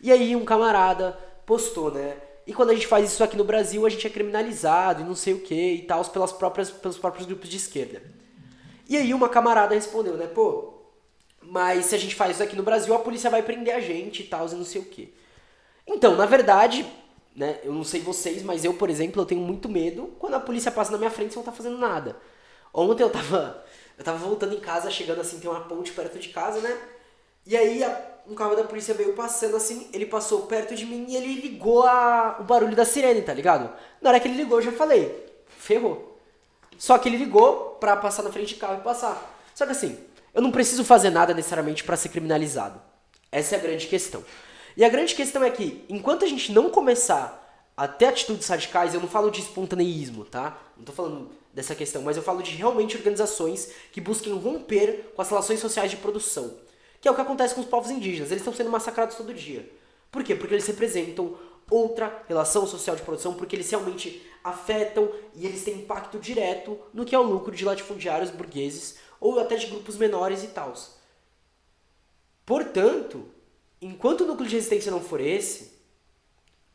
E aí um camarada postou, né? E quando a gente faz isso aqui no Brasil, a gente é criminalizado e não sei o quê e tal, pelos próprios grupos de esquerda. E aí uma camarada respondeu, né? Pô, mas se a gente faz isso aqui no Brasil, a polícia vai prender a gente e tal, e não sei o quê. Então, na verdade, né? Eu não sei vocês, mas eu, por exemplo, eu tenho muito medo quando a polícia passa na minha frente e não tá fazendo nada. Ontem eu tava voltando em casa, chegando assim, tem uma ponte perto de casa, né? E aí um carro da polícia veio passando assim, ele passou perto de mim e ele ligou o barulho da sirene, tá ligado? Na hora que ele ligou eu já falei, ferrou. Só que ele ligou pra passar na frente de carro e passar. Só que assim, eu não preciso fazer nada necessariamente pra ser criminalizado. Essa é a grande questão. E a grande questão é que, enquanto a gente não começar a ter atitudes radicais, eu não falo de espontaneísmo, tá? Não tô falando dessa questão, mas eu falo de realmente organizações que busquem romper com as relações sociais de produção. Que é o que acontece com os povos indígenas. Eles estão sendo massacrados todo dia. Por quê? Porque eles representam outra relação social de produção, porque eles realmente afetam e eles têm impacto direto no que é o lucro de latifundiários burgueses ou até de grupos menores e tal. Portanto, enquanto o núcleo de resistência não for esse,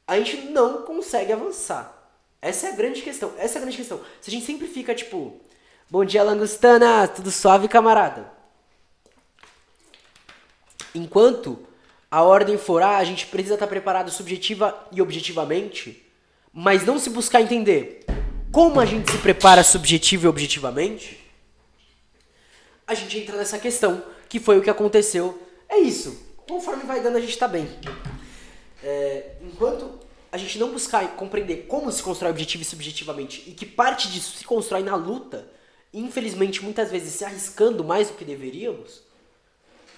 a gente não consegue avançar. Essa é a grande questão. Essa é a grande questão. Se a gente sempre fica tipo, bom dia, Langostana, tudo suave, camarada? Enquanto a ordem for a gente precisa estar preparado subjetiva e objetivamente, mas não se buscar entender como a gente se prepara subjetiva e objetivamente, a gente entra nessa questão, que foi o que aconteceu. É isso. Conforme vai dando, a gente tá bem. Enquanto a gente não buscar compreender como se constrói objetivo e subjetivamente, e que parte disso se constrói na luta, infelizmente, muitas vezes se arriscando mais do que deveríamos,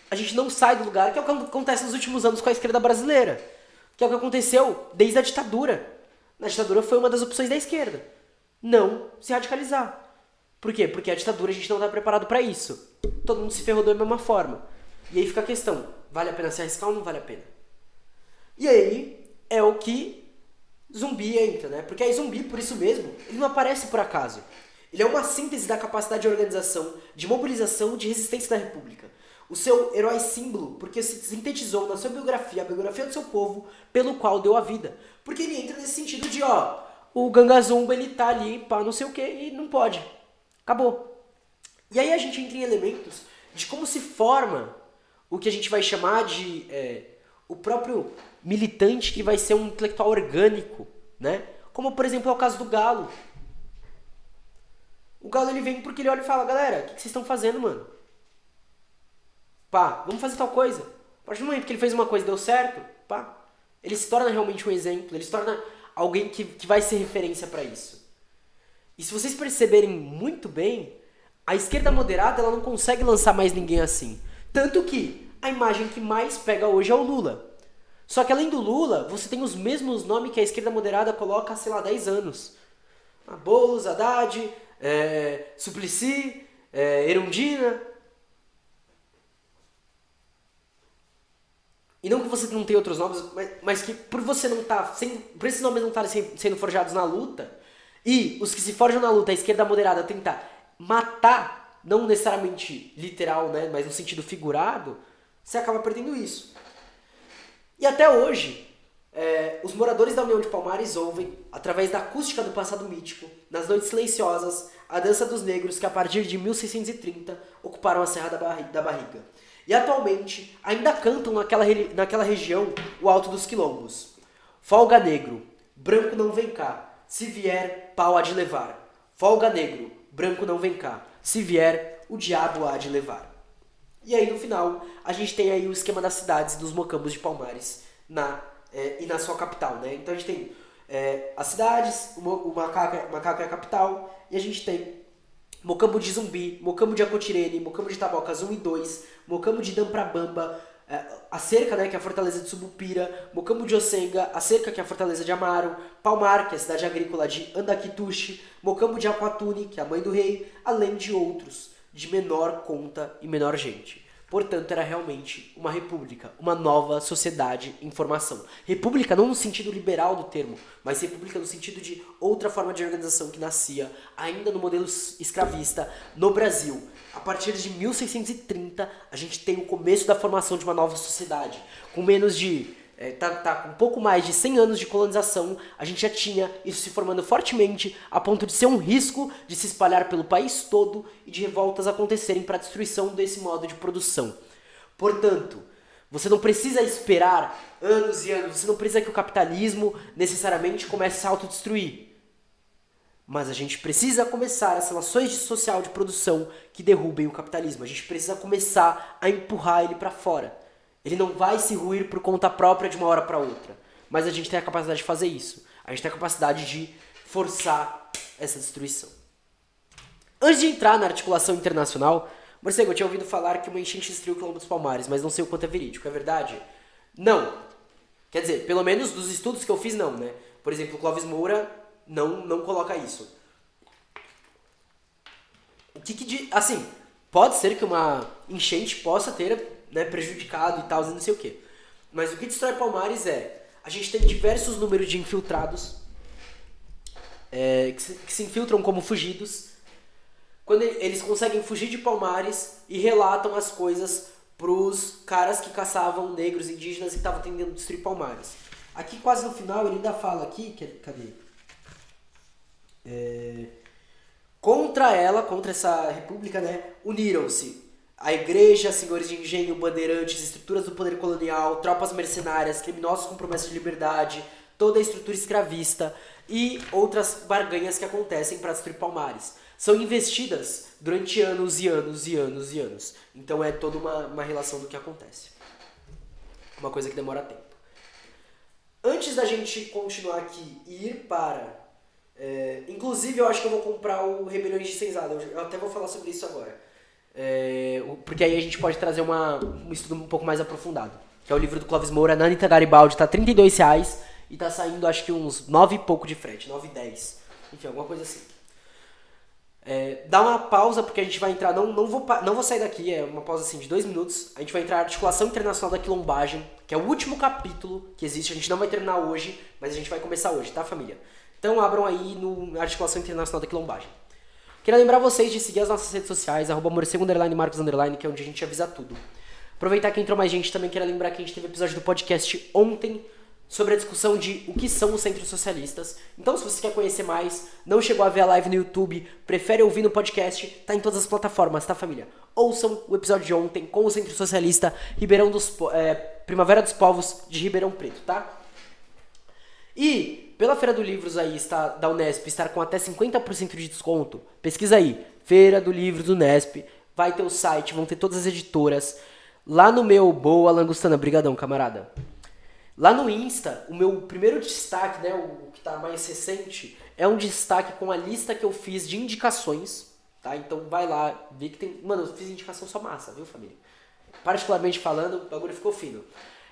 a gente não sai do lugar, que é o que acontece nos últimos anos com a esquerda brasileira. Que é o que aconteceu desde a ditadura. Na ditadura foi uma das opções da esquerda. Não se radicalizar. Por quê? Porque a ditadura a gente não está preparado para isso. Todo mundo se ferrou da mesma forma. E aí fica a questão, vale a pena se arriscar ou não vale a pena? E aí é o que Zumbi entra, né? Porque aí Zumbi, por isso mesmo, ele não aparece por acaso. Ele é uma síntese da capacidade de organização, de mobilização, de resistência da República. O seu herói símbolo, porque se sintetizou na sua biografia, a biografia do seu povo, pelo qual deu a vida. Porque ele entra nesse sentido de, o Gangazumba, ele tá ali, pá, não sei o que, e não pode. Acabou. E aí a gente entra em elementos de como se forma o que a gente vai chamar de o próprio militante que vai ser um intelectual orgânico, né? Como, por exemplo, é o caso do Galo. O Galo, ele vem porque ele olha e fala, galera, o que vocês estão fazendo, mano? Pá, vamos fazer tal coisa. A partir do momento que ele fez uma coisa e deu certo, pá, ele se torna realmente um exemplo, ele se torna alguém que vai ser referência para isso. E se vocês perceberem muito bem, a esquerda moderada ela não consegue lançar mais ninguém assim. Tanto que a imagem que mais pega hoje é o Lula. Só que além do Lula, você tem os mesmos nomes que a esquerda moderada coloca há, sei lá, 10 anos. Boulos, Haddad, Suplicy, Erundina. E não que você não tenha outros nomes, mas que por você não estar, por esses nomes não estarem sendo forjados na luta, e os que se forjam na luta, a esquerda moderada tentar matar, não necessariamente literal, né, mas no sentido figurado, você acaba perdendo isso. E até hoje, os moradores da União de Palmares ouvem, através da acústica do passado mítico, nas noites silenciosas, a dança dos negros que a partir de 1630 ocuparam a Serra da Barriga. E atualmente ainda cantam naquela região o Alto dos Quilombos. Folga negro, branco não vem cá, se vier, pau há de levar. Folga negro, branco não vem cá, se vier, o diabo há de levar. E aí no final, a gente tem aí o esquema das cidades dos mocambos de Palmares e na sua capital, né? Então a gente tem as cidades, o Macaco é a capital, e a gente tem Mocambo de Zumbi, Mocambo de Acotirene, Mocambo de Tabocas 1 e 2, Mocambo de Damprabamba, a cerca, né, que é a fortaleza de Subupira, Mocambo de Ocenga, a cerca, que é a fortaleza de Amaro, Palmar, que é a cidade agrícola de Andaquituxi, Mocambo de Aquatune, que é a mãe do rei, além de outros, de menor conta e menor gente. Portanto, era realmente uma república, uma nova sociedade em formação. República não no sentido liberal do termo, mas república no sentido de outra forma de organização que nascia ainda no modelo escravista no Brasil. A partir de 1630, a gente tem o começo da formação de uma nova sociedade. Com menos de... com um pouco mais de 100 anos de colonização, a gente já tinha isso se formando fortemente a ponto de ser um risco de se espalhar pelo país todo e de revoltas acontecerem para a destruição desse modo de produção. Portanto, você não precisa esperar anos e anos, você não precisa que o capitalismo necessariamente comece a se autodestruir. Mas a gente precisa começar as relações social de produção que derrubem o capitalismo. A gente precisa começar a empurrar ele para fora. Ele não vai se ruir por conta própria de uma hora para outra. Mas a gente tem a capacidade de fazer isso. A gente tem a capacidade de forçar essa destruição. Antes de entrar na articulação internacional, Morcego, eu tinha ouvido falar que uma enchente destruiu o quilombo dos Palmares, mas não sei o quanto é verídico. É verdade? Não. Quer dizer, pelo menos dos estudos que eu fiz, não, né? Por exemplo, o Clóvis Moura não coloca isso. Assim, pode ser que uma enchente possa ter, né, prejudicado e tal, não sei o quê. Mas o que destrói Palmares a gente tem diversos números de infiltrados que se infiltram como fugidos. Quando eles conseguem fugir de Palmares e relatam as coisas pros caras que caçavam negros indígenas e estavam tentando destruir Palmares. Aqui quase no final ele ainda fala aqui, cadê? Contra essa república, né, uniram-se a igreja, senhores de engenho, bandeirantes, estruturas do poder colonial, tropas mercenárias, criminosos com promessa de liberdade, toda a estrutura escravista e outras barganhas que acontecem para destruir Palmares. São investidas durante anos e anos e anos e anos. Então é toda uma relação do que acontece. Uma coisa que demora tempo. Antes da gente continuar aqui e ir para... inclusive eu acho que eu vou comprar o Rebeliões de Senzala. Eu até vou falar sobre isso agora. Porque aí a gente pode trazer um estudo um pouco mais aprofundado. Que é o livro do Clóvis Moura, na Anitta Garibaldi. Tá R$32 e tá saindo acho que uns 9 e pouco de frete. 9,10. Enfim, alguma coisa assim. Dá uma pausa porque a gente vai entrar, não vou sair daqui, é uma pausa assim de 2 minutos. A gente vai entrar na Articulação Internacional da Quilombagem, que é o último capítulo que existe. A gente não vai terminar hoje, mas a gente vai começar hoje, tá, família? Então abram aí na Articulação Internacional da Quilombagem. Queria lembrar vocês de seguir as nossas redes sociais, @morcego_, Marcos_, que é onde a gente avisa tudo. Aproveitar que entrou mais gente, também queria lembrar que a gente teve episódio do podcast ontem sobre a discussão de o que são os centros socialistas. Então, se você quer conhecer mais, não chegou a ver a live no YouTube, prefere ouvir no podcast, tá em todas as plataformas, tá, família? Ouçam o episódio de ontem com o Centro Socialista Primavera dos Povos de Ribeirão Preto, tá? E, pela Feira do Livros aí, da Unesp, estar com até 50% de desconto, pesquisa aí, Feira do Livros Unesp, vai ter o site, vão ter todas as editoras. Lá no meu Boa Langustana, brigadão, camarada. Lá no Insta, o meu primeiro destaque, né, o que tá mais recente, é um destaque com a lista que eu fiz de indicações, tá? Então vai lá, vê que tem... Mano, eu fiz indicação só massa, viu, família? Particularmente falando, o bagulho ficou fino.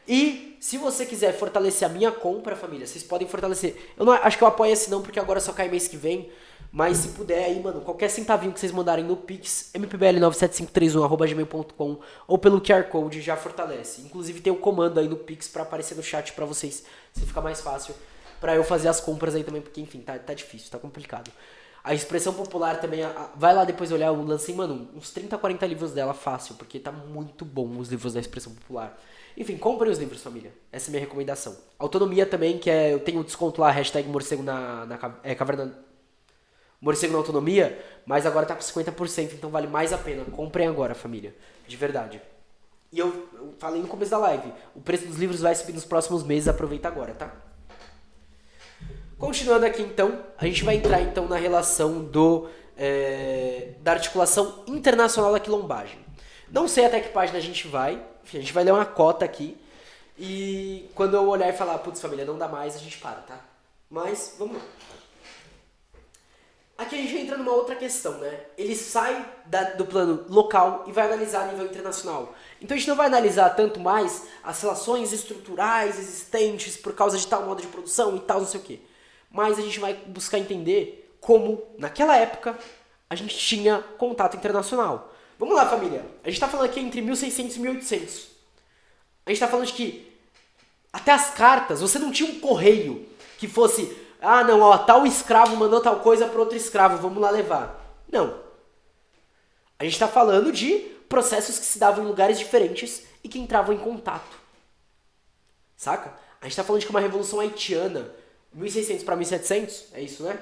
E se você quiser fortalecer a minha compra, família, vocês podem fortalecer. Eu não acho que eu apoio esse não, porque agora só cai mês que vem. Mas se puder aí, mano, qualquer centavinho que vocês mandarem no Pix, mpbl97531@gmail.com ou pelo QR Code já fortalece. Inclusive tem um comando aí no Pix pra aparecer no chat pra vocês, se ficar mais fácil pra eu fazer as compras aí também, porque enfim, tá difícil, tá complicado. A Expressão Popular também, vai lá depois olhar, eu lancei, mano, uns 30, 40 livros dela fácil, porque tá muito bom os livros da Expressão Popular. Enfim, comprem os livros, família. Essa é a minha recomendação. Autonomia também, que eu tenho um desconto lá, #morcego caverna... Morcego na Autonomia, mas agora tá com 50%, então vale mais a pena. Comprem agora, família. De verdade. E eu falei no começo da live, o preço dos livros vai subir nos próximos meses, aproveita agora, tá? Continuando aqui, então, a gente vai entrar então na relação da articulação internacional da quilombagem. Não sei até que página a gente vai, enfim, a gente vai ler uma cota aqui, e quando eu olhar e falar, putz, família, não dá mais, a gente para, tá? Mas, vamos lá. Aqui a gente entra numa outra questão, né? Ele sai do plano local e vai analisar a nível internacional. Então a gente não vai analisar tanto mais as relações estruturais existentes por causa de tal modo de produção e tal, não sei o quê. Mas a gente vai buscar entender como, naquela época, a gente tinha contato internacional. Vamos lá, família. A gente tá falando aqui entre 1600 e 1800. A gente tá falando de que até as cartas, você não tinha um correio que fosse... Ah, não, ó, tal escravo mandou tal coisa para outro escravo, vamos lá levar. Não. A gente está falando de processos que se davam em lugares diferentes e que entravam em contato. Saca? A gente está falando de que uma revolução haitiana, 1600 para 1700, é isso, né?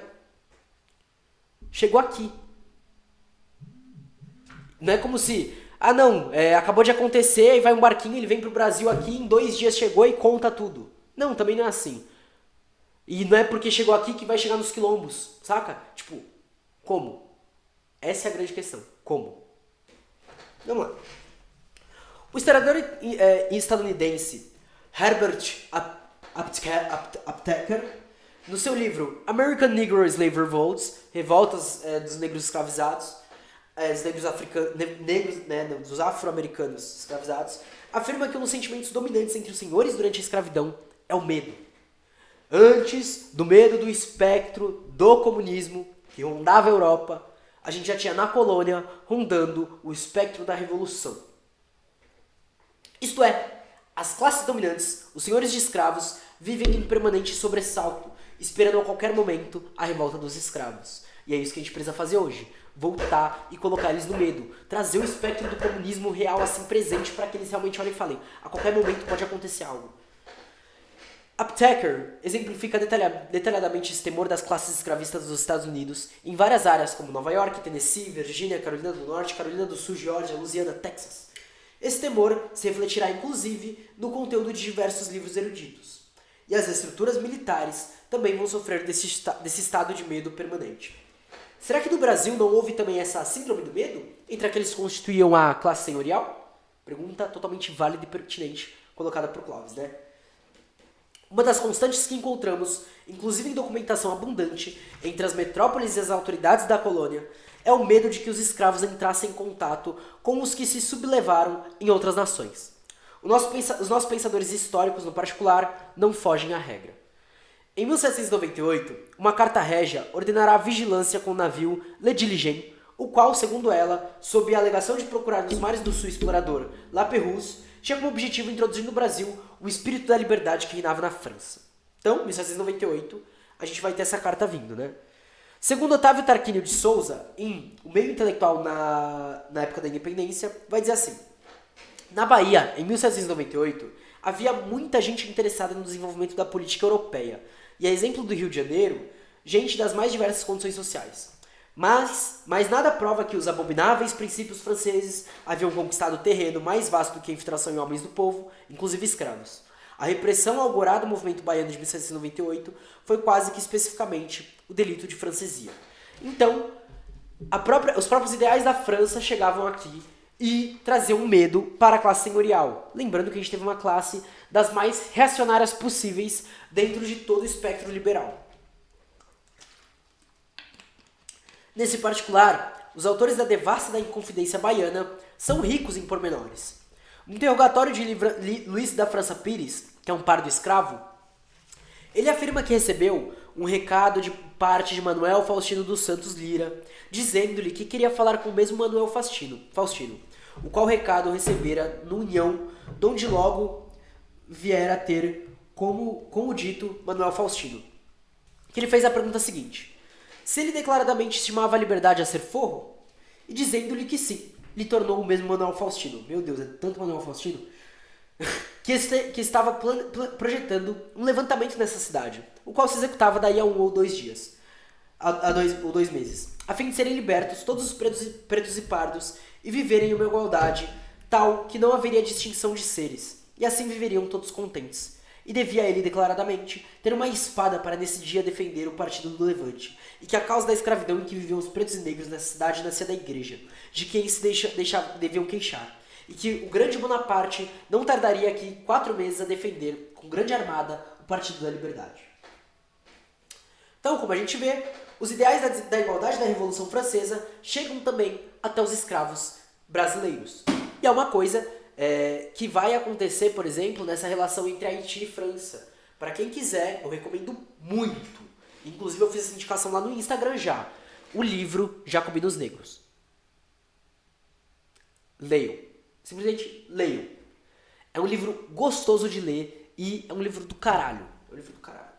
Chegou aqui. Não é como se... Ah, não, acabou de acontecer, e vai um barquinho, ele vem pro Brasil aqui, em 2 dias chegou e conta tudo. Não, também não é assim. E não é porque chegou aqui que vai chegar nos quilombos, saca? Tipo, como? Essa é a grande questão. Como? Vamos lá. O historiador estadunidense Herbert Aptheker, no seu livro American Negro Slave Revolts, Revoltas dos Negros Escravizados, dos afro-americanos escravizados, afirma que um dos sentimentos dominantes entre os senhores durante a escravidão é o medo. Antes do medo do espectro do comunismo que rondava a Europa, a gente já tinha na colônia rondando o espectro da revolução. Isto é, as classes dominantes, os senhores de escravos, vivem em permanente sobressalto, esperando a qualquer momento a revolta dos escravos. E é isso que a gente precisa fazer hoje. Voltar e colocar eles no medo. Trazer o espectro do comunismo real assim presente para que eles realmente olhem e falem: a qualquer momento pode acontecer algo. Aptheker exemplifica detalhadamente esse temor das classes escravistas dos Estados Unidos em várias áreas como Nova York, Tennessee, Virgínia, Carolina do Norte, Carolina do Sul, Geórgia, Louisiana, Texas. Esse temor se refletirá inclusive no conteúdo de diversos livros eruditos. E as estruturas militares também vão sofrer desse estado de medo permanente. Será que no Brasil não houve também essa síndrome do medo entre aqueles que constituíam a classe senhorial? Pergunta totalmente válida e pertinente colocada por Clóvis, né? Uma das constantes que encontramos, inclusive em documentação abundante, entre as metrópoles e as autoridades da colônia, é o medo de que os escravos entrassem em contato com os que se sublevaram em outras nações. Os nossos pensadores históricos, no particular, não fogem à regra. Em 1798, uma carta régia ordenará a vigilância com o navio Le Diligent, o qual, segundo ela, sob a alegação de procurar nos mares do sul explorador La Pérouse, tinha como objetivo introduzir no Brasil o espírito da liberdade que reinava na França. Então, em 1798, a gente vai ter essa carta vindo, né? Segundo Otávio Tarquínio de Souza, em O Meio Intelectual na época da independência, vai dizer assim: na Bahia, em 1798, havia muita gente interessada no desenvolvimento da política europeia, e a exemplo do Rio de Janeiro, gente das mais diversas condições sociais. Mas nada prova que os abomináveis princípios franceses haviam conquistado terreno mais vasto do que a infiltração em homens do povo, inclusive escravos. A repressão ao alvorada do movimento baiano de 1798 foi quase que especificamente o delito de francesia. Então, os próprios ideais da França chegavam aqui e traziam um medo para a classe senhorial. Lembrando que a gente teve uma classe das mais reacionárias possíveis dentro de todo o espectro liberal. Nesse particular, os autores da Devassa da Inconfidência Baiana são ricos em pormenores. No interrogatório de Luís da França Pires, que é um pardo escravo, ele afirma que recebeu um recado de parte de Manuel Faustino dos Santos Lira, dizendo-lhe que queria falar com o mesmo Manuel Faustino, o qual recado recebera no União, donde logo viera a ter como o dito Manuel Faustino. Que ele fez a pergunta seguinte: se ele declaradamente estimava a liberdade a ser forro? E dizendo-lhe que sim, lhe tornou o mesmo Manuel Faustino. Meu Deus, é tanto Manuel Faustino. que estava projetando um levantamento nessa cidade, o qual se executava daí a 1 ou 2 dias, a 2 ou 2 meses, a fim de serem libertos todos os pretos e pardos e viverem em uma igualdade tal que não haveria distinção de seres, e assim viveriam todos contentes. E devia ele declaradamente ter uma espada para nesse dia defender o partido do Levante, e que a causa da escravidão em que viviam os pretos e negros nessa cidade nascia da igreja, de quem se deviam queixar, e que o grande Bonaparte não tardaria aqui 4 meses a defender, com grande armada, o partido da liberdade. Então, como a gente vê, os ideais da igualdade da Revolução Francesa chegam também até os escravos brasileiros. E é uma coisa que vai acontecer, por exemplo, nessa relação entre Haiti e França. Para quem quiser, eu recomendo muito. Inclusive eu fiz essa indicação lá no Instagram já. O livro Jacobinos Negros. Leiam. Simplesmente leiam. É um livro gostoso de ler e é um livro do caralho. É um livro do caralho.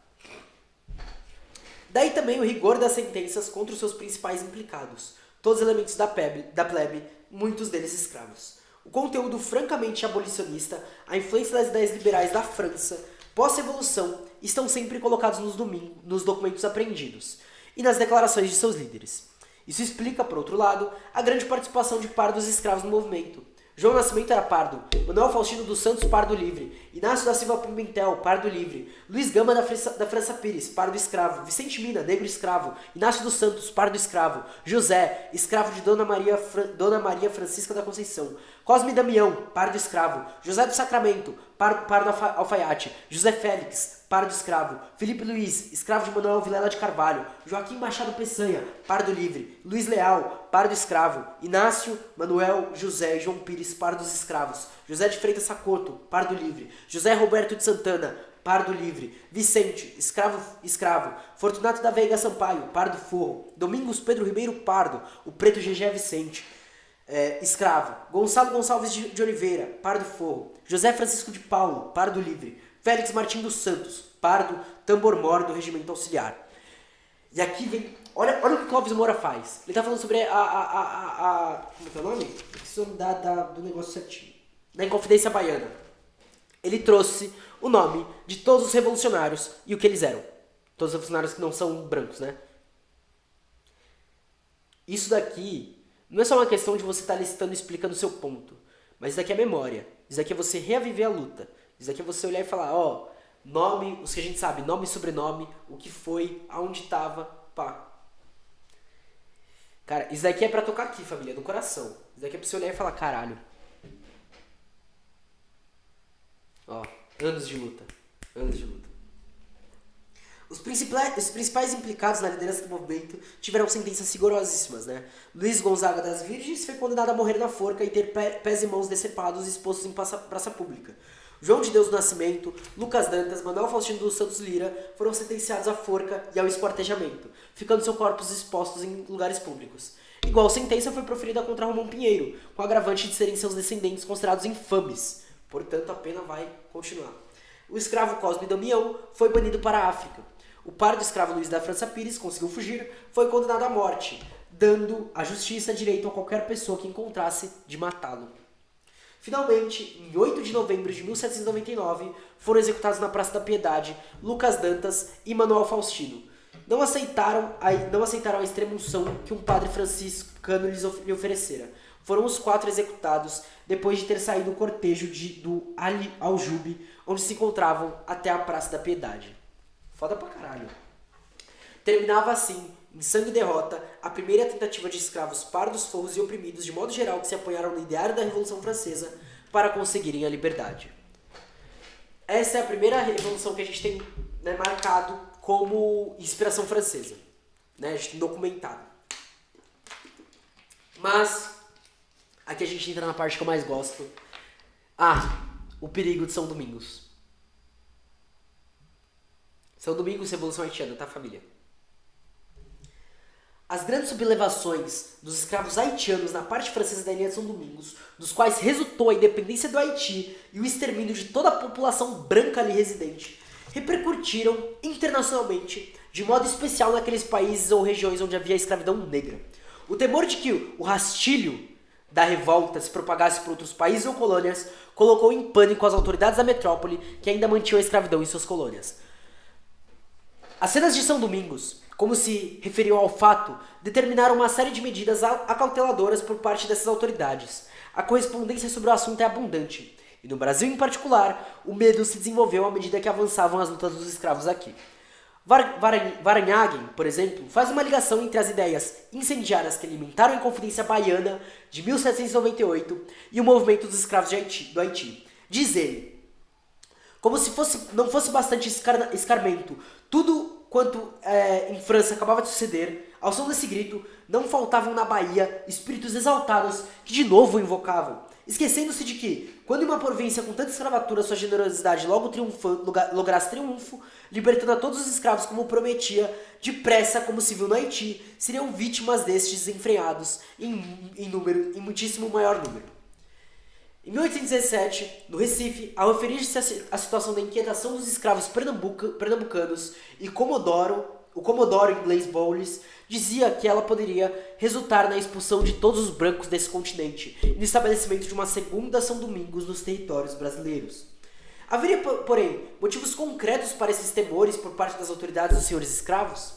Daí também o rigor das sentenças contra os seus principais implicados. Todos os elementos da plebe, muitos deles escravos. O conteúdo francamente abolicionista, a influência das ideias liberais da França, pós-revolução, estão sempre colocados nos documentos apreendidos e nas declarações de seus líderes. Isso explica, por outro lado, a grande participação de pardos escravos no movimento, João Nascimento era pardo, Manuel Faustino dos Santos, pardo livre, Inácio da Silva Pimentel, pardo livre, Luiz Gama da França Pires, pardo escravo, Vicente Mina, negro escravo, Inácio dos Santos, pardo escravo, José, escravo de Dona Maria Francisca da Conceição, Cosme Damião, pardo escravo, José do Sacramento, pardo alfaiate, José Félix, pardo escravo, Felipe Luiz, escravo de Manuel Vilela de Carvalho, Joaquim Machado Peçanha, pardo livre, Luiz Leal, pardo escravo, Inácio, Manuel, José e João Pires, pardos escravos, José de Freitas Sacoto, pardo livre, José Roberto de Santana, pardo livre, Vicente, escravo, Fortunato da Veiga Sampaio, pardo forro, Domingos Pedro Ribeiro Pardo, o preto Gegé Vicente, escravo, Gonçalo Gonçalves de Oliveira, pardo forro, José Francisco de Paulo, pardo livre, Félix Martim dos Santos, pardo, tambor-mor do regimento auxiliar. E aqui vem, olha o que Clóvis Moura faz. Ele tá falando sobre como é que é o nome? Preciso do negócio certinho. Da Inconfidência Baiana. Ele trouxe o nome de todos os revolucionários e o que eles eram. Todos os revolucionários que não são brancos, né? Isso daqui não é só uma questão de você estar listando e explicando o seu ponto. Mas isso daqui é memória. Isso daqui é você reaviver a luta. Isso daqui é você olhar e falar, nome, os que a gente sabe, nome e sobrenome, o que foi, aonde tava, pá. Cara, isso daqui é pra tocar aqui, família, no coração. Isso daqui é pra você olhar e falar, caralho. Anos de luta. Anos de luta. Os principais implicados na liderança do movimento tiveram sentenças rigorosíssimas, né? Luiz Gonzaga das Virgens foi condenado a morrer na forca e ter pés e mãos decepados expostos em praça pública. João de Deus do Nascimento, Lucas Dantas, Manuel Faustino dos Santos Lira foram sentenciados à forca e ao esquartejamento, ficando seus corpos expostos em lugares públicos. Igual sentença foi proferida contra Romão Pinheiro, com o agravante de serem seus descendentes considerados infames. Portanto, a pena vai continuar. O escravo Cosme Damião foi banido para a África. O pardo escravo Luiz da França Pires conseguiu fugir, foi condenado à morte, dando à justiça direito a qualquer pessoa que encontrasse de matá-lo. Finalmente, em 8 de novembro de 1799, foram executados na Praça da Piedade Lucas Dantas e Manuel Faustino. Não aceitaram a extrema unção que um padre franciscano lhe oferecera. Foram os 4 executados depois de ter saído o cortejo do Aljube, onde se encontravam, até a Praça da Piedade. Foda pra caralho. Terminava assim, em sangue e derrota, a primeira tentativa de escravos pardos, forros e oprimidos, de modo geral, que se apoiaram no ideário da Revolução Francesa para conseguirem a liberdade. Essa é a primeira revolução que a gente tem, né, marcado como inspiração francesa. Né? A gente tem documentado. Mas, aqui a gente entra na parte que eu mais gosto. O perigo de São Domingos. São Domingos, Revolução Haitiana, tá, família? As grandes sublevações dos escravos haitianos na parte francesa da Ilha de São Domingos, dos quais resultou a independência do Haiti e o extermínio de toda a população branca ali residente, repercutiram internacionalmente, de modo especial naqueles países ou regiões onde havia escravidão negra. O temor de que o rastilho da revolta se propagasse por outros países ou colônias colocou em pânico as autoridades da metrópole que ainda mantinham a escravidão em suas colônias. As cenas de São Domingos, como se referiam ao fato, determinaram uma série de medidas acauteladoras por parte dessas autoridades. A correspondência sobre o assunto é abundante, e no Brasil em particular, o medo se desenvolveu à medida que avançavam as lutas dos escravos aqui. Varanhagen, por exemplo, faz uma ligação entre as ideias incendiárias que alimentaram a Inconfidência Baiana de 1798 e o movimento dos escravos do Haiti. Diz ele, como se não fosse bastante escarmento, tudo quanto em França acabava de suceder, ao som desse grito, não faltavam na Bahia espíritos exaltados que de novo o invocavam, esquecendo-se de que, quando uma província com tanta escravatura sua generosidade logo lograsse triunfo, libertando a todos os escravos como prometia, depressa, como se viu no Haiti, seriam vítimas destes desenfreados em muitíssimo maior número. Em 1817, no Recife, ao referir-se à situação da inquietação dos escravos pernambucanos e o Comodoro inglês Bowles dizia que ela poderia resultar na expulsão de todos os brancos desse continente e no estabelecimento de uma segunda São Domingos nos territórios brasileiros. Haveria, porém, motivos concretos para esses temores por parte das autoridades dos senhores escravos?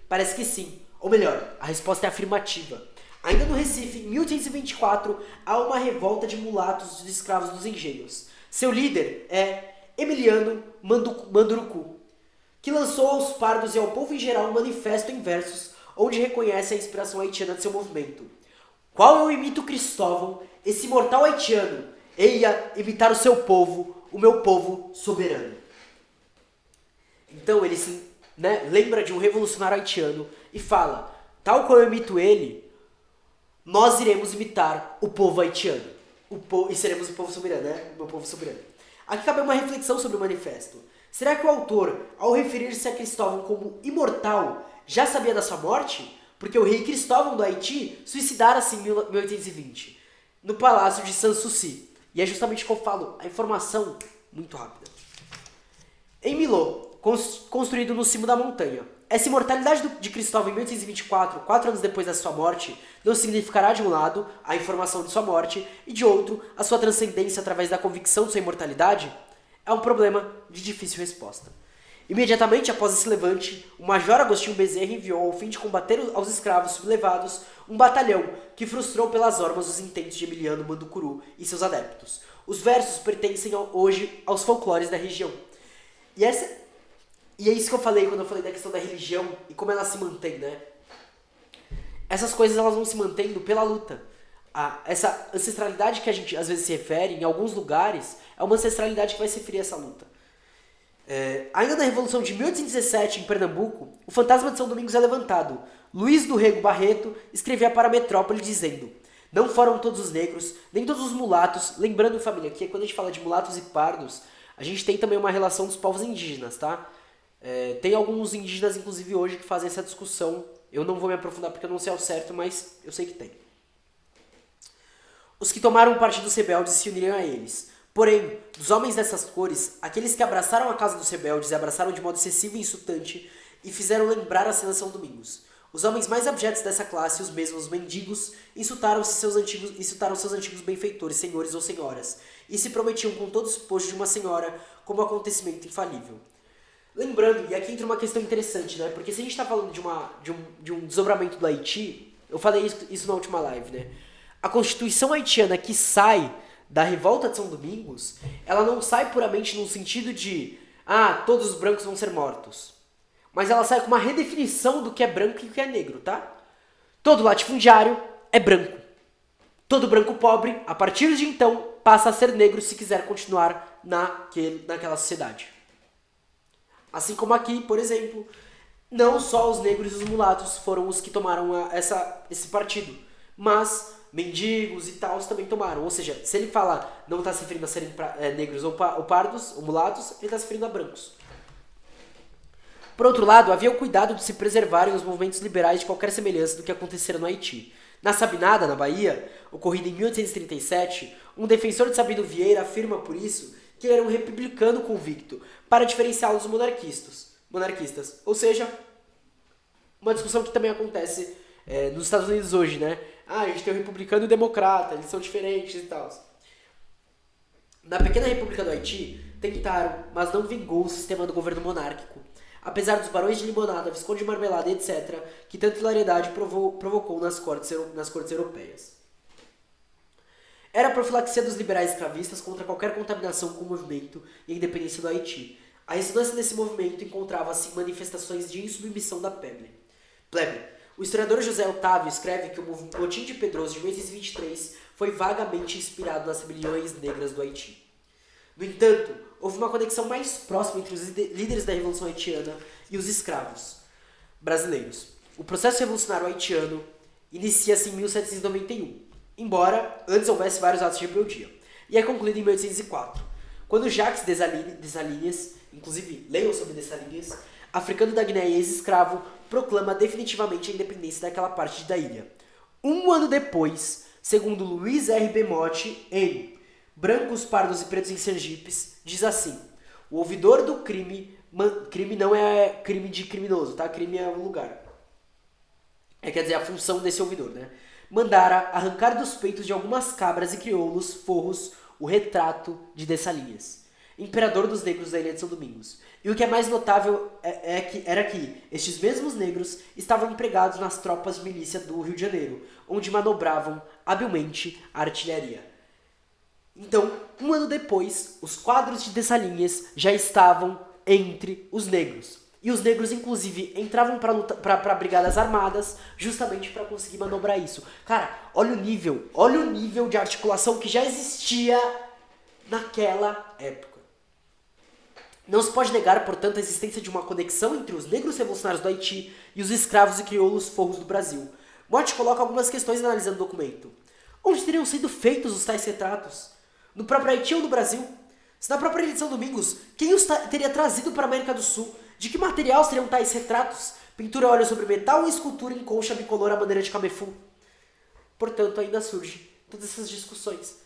Parece que sim, ou melhor, a resposta é afirmativa. Ainda no Recife, em 1824, há uma revolta de mulatos dos escravos dos engenhos. Seu líder é Emiliano Mandurucu, que lançou aos pardos e ao povo em geral um manifesto em versos onde reconhece a inspiração haitiana de seu movimento. Qual eu imito Cristóvão, esse mortal haitiano, eia imitar o seu povo, o meu povo soberano. Então ele se lembra de um revolucionário haitiano e fala, tal qual eu imito ele, nós iremos imitar o povo haitiano. E seremos o povo soberano, né? O meu povo soberano. Aqui cabe uma reflexão sobre o manifesto. Será que o autor, ao referir-se a Cristóvão como imortal, já sabia da sua morte? Porque o rei Cristóvão do Haiti suicidara-se em 1820, no palácio de Sanssouci. E é justamente o que eu falo, a informação muito rápida. Em Milô, construído no cimo da montanha. Essa imortalidade de Cristóvão em 1824, 4 anos depois da sua morte, não significará de um lado a informação de sua morte e de outro a sua transcendência através da convicção de sua imortalidade? É um problema de difícil resposta. Imediatamente após esse levante, o Major Agostinho Bezerra enviou, ao fim de combater aos escravos sublevados, um batalhão que frustrou pelas armas os intentos de Emiliano Manducuru e seus adeptos. Os versos pertencem hoje aos folclores da região. E é isso que eu falei quando eu falei da questão da religião e como ela se mantém, né? Essas coisas elas vão se mantendo pela luta. Essa ancestralidade que a gente às vezes se refere, em alguns lugares, é uma ancestralidade que vai se referir a essa luta. Ainda na Revolução de 1817, em Pernambuco, o fantasma de São Domingos é levantado. Luiz do Rego Barreto escrevia para a metrópole dizendo: não foram todos os negros, nem todos os mulatos. Lembrando, família, que quando a gente fala de mulatos e pardos, a gente tem também uma relação dos povos indígenas, tá? Tem alguns indígenas, inclusive, hoje que fazem essa discussão. Eu não vou me aprofundar porque eu não sei ao certo, mas eu sei que tem. Os que tomaram parte dos rebeldes se uniriam a eles. Porém, dos homens dessas cores, aqueles que abraçaram a causa dos rebeldes e abraçaram de modo excessivo e insultante e fizeram lembrar a cena São Domingos. Os homens mais abjetos dessa classe, os mesmos mendigos, insultaram seus antigos benfeitores, senhores ou senhoras, e se prometiam com todo o esposo de uma senhora como acontecimento infalível. Lembrando, e aqui entra uma questão interessante, né? Porque se a gente está falando de um desdobramento do Haiti, eu falei isso na última live, né? A Constituição haitiana que sai da revolta de São Domingos, ela não sai puramente no sentido de todos os brancos vão ser mortos. Mas ela sai com uma redefinição do que é branco e o que é negro, tá? Todo latifundiário é branco. Todo branco pobre, a partir de então, passa a ser negro se quiser continuar naquela sociedade. Assim como aqui, por exemplo, não só os negros e os mulatos foram os que tomaram esse partido, mas mendigos e tal também tomaram. Ou seja, se ele falar não está se referindo a serem negros ou pardos, ou mulatos, ele está se referindo a brancos. Por outro lado, havia o cuidado de se preservarem os movimentos liberais de qualquer semelhança do que acontecera no Haiti. Na Sabinada, na Bahia, ocorrida em 1837, um defensor de Sabino Vieira afirma por isso que ele era um republicano convicto, para diferenciá-los dos monarquistas. Ou seja, uma discussão que também acontece nos Estados Unidos hoje, né? A gente tem o republicano e o democrata, eles são diferentes e tal. Na pequena República do Haiti, tentaram, mas não vingou o sistema do governo monárquico. Apesar dos barões de limonada, visconde de marmelada e etc., que tanta hilaridade provocou nas cortes europeias. Era a profilaxia dos liberais escravistas contra qualquer contaminação com o movimento e a independência do Haiti. A ressonância desse movimento encontrava-se em manifestações de insubmissão da plebe. O historiador José Otávio escreve que o motim de Pedroso de 1823 foi vagamente inspirado nas rebeliões negras do Haiti. No entanto, houve uma conexão mais próxima entre os líderes da Revolução Haitiana e os escravos brasileiros. O processo revolucionário haitiano inicia-se em 1791, embora antes houvesse vários atos de rebeldia, e é concluído em 1804, quando Jacques Dessalines, inclusive leiam sobre Dessalines, africano da Guiné e ex-escravo, proclama definitivamente a independência daquela parte da ilha. Um ano depois, segundo Luiz R. Motti, em Brancos, Pardos e Pretos em Sergipes, diz assim: o ouvidor do crime não é crime de criminoso, tá? Crime é um lugar. Quer dizer, a função desse ouvidor, né? Mandara arrancar dos peitos de algumas cabras e crioulos forros o retrato de Dessalines. imperador dos negros da Ilha de São Domingos. E o que é mais notável era que estes mesmos negros estavam empregados nas tropas de milícia do Rio de Janeiro, onde manobravam habilmente a artilharia. Então, um ano depois, os quadros de Dessalines já estavam entre os negros. E os negros, inclusive, entravam para brigadas armadas justamente para conseguir manobrar isso. Cara, olha o nível de articulação que já existia naquela época. Não se pode negar, portanto, a existência de uma conexão entre os negros revolucionários do Haiti e os escravos e crioulos forros do Brasil. Mott coloca algumas questões analisando o documento. Onde teriam sido feitos os tais retratos? No próprio Haiti ou no Brasil? Se na própria Ilha de São Domingos, quem os teria trazido para a América do Sul? De que material seriam tais retratos? Pintura a óleo sobre metal ou escultura em concha bicolor à maneira de Camefu? Portanto, ainda surgem todas essas discussões.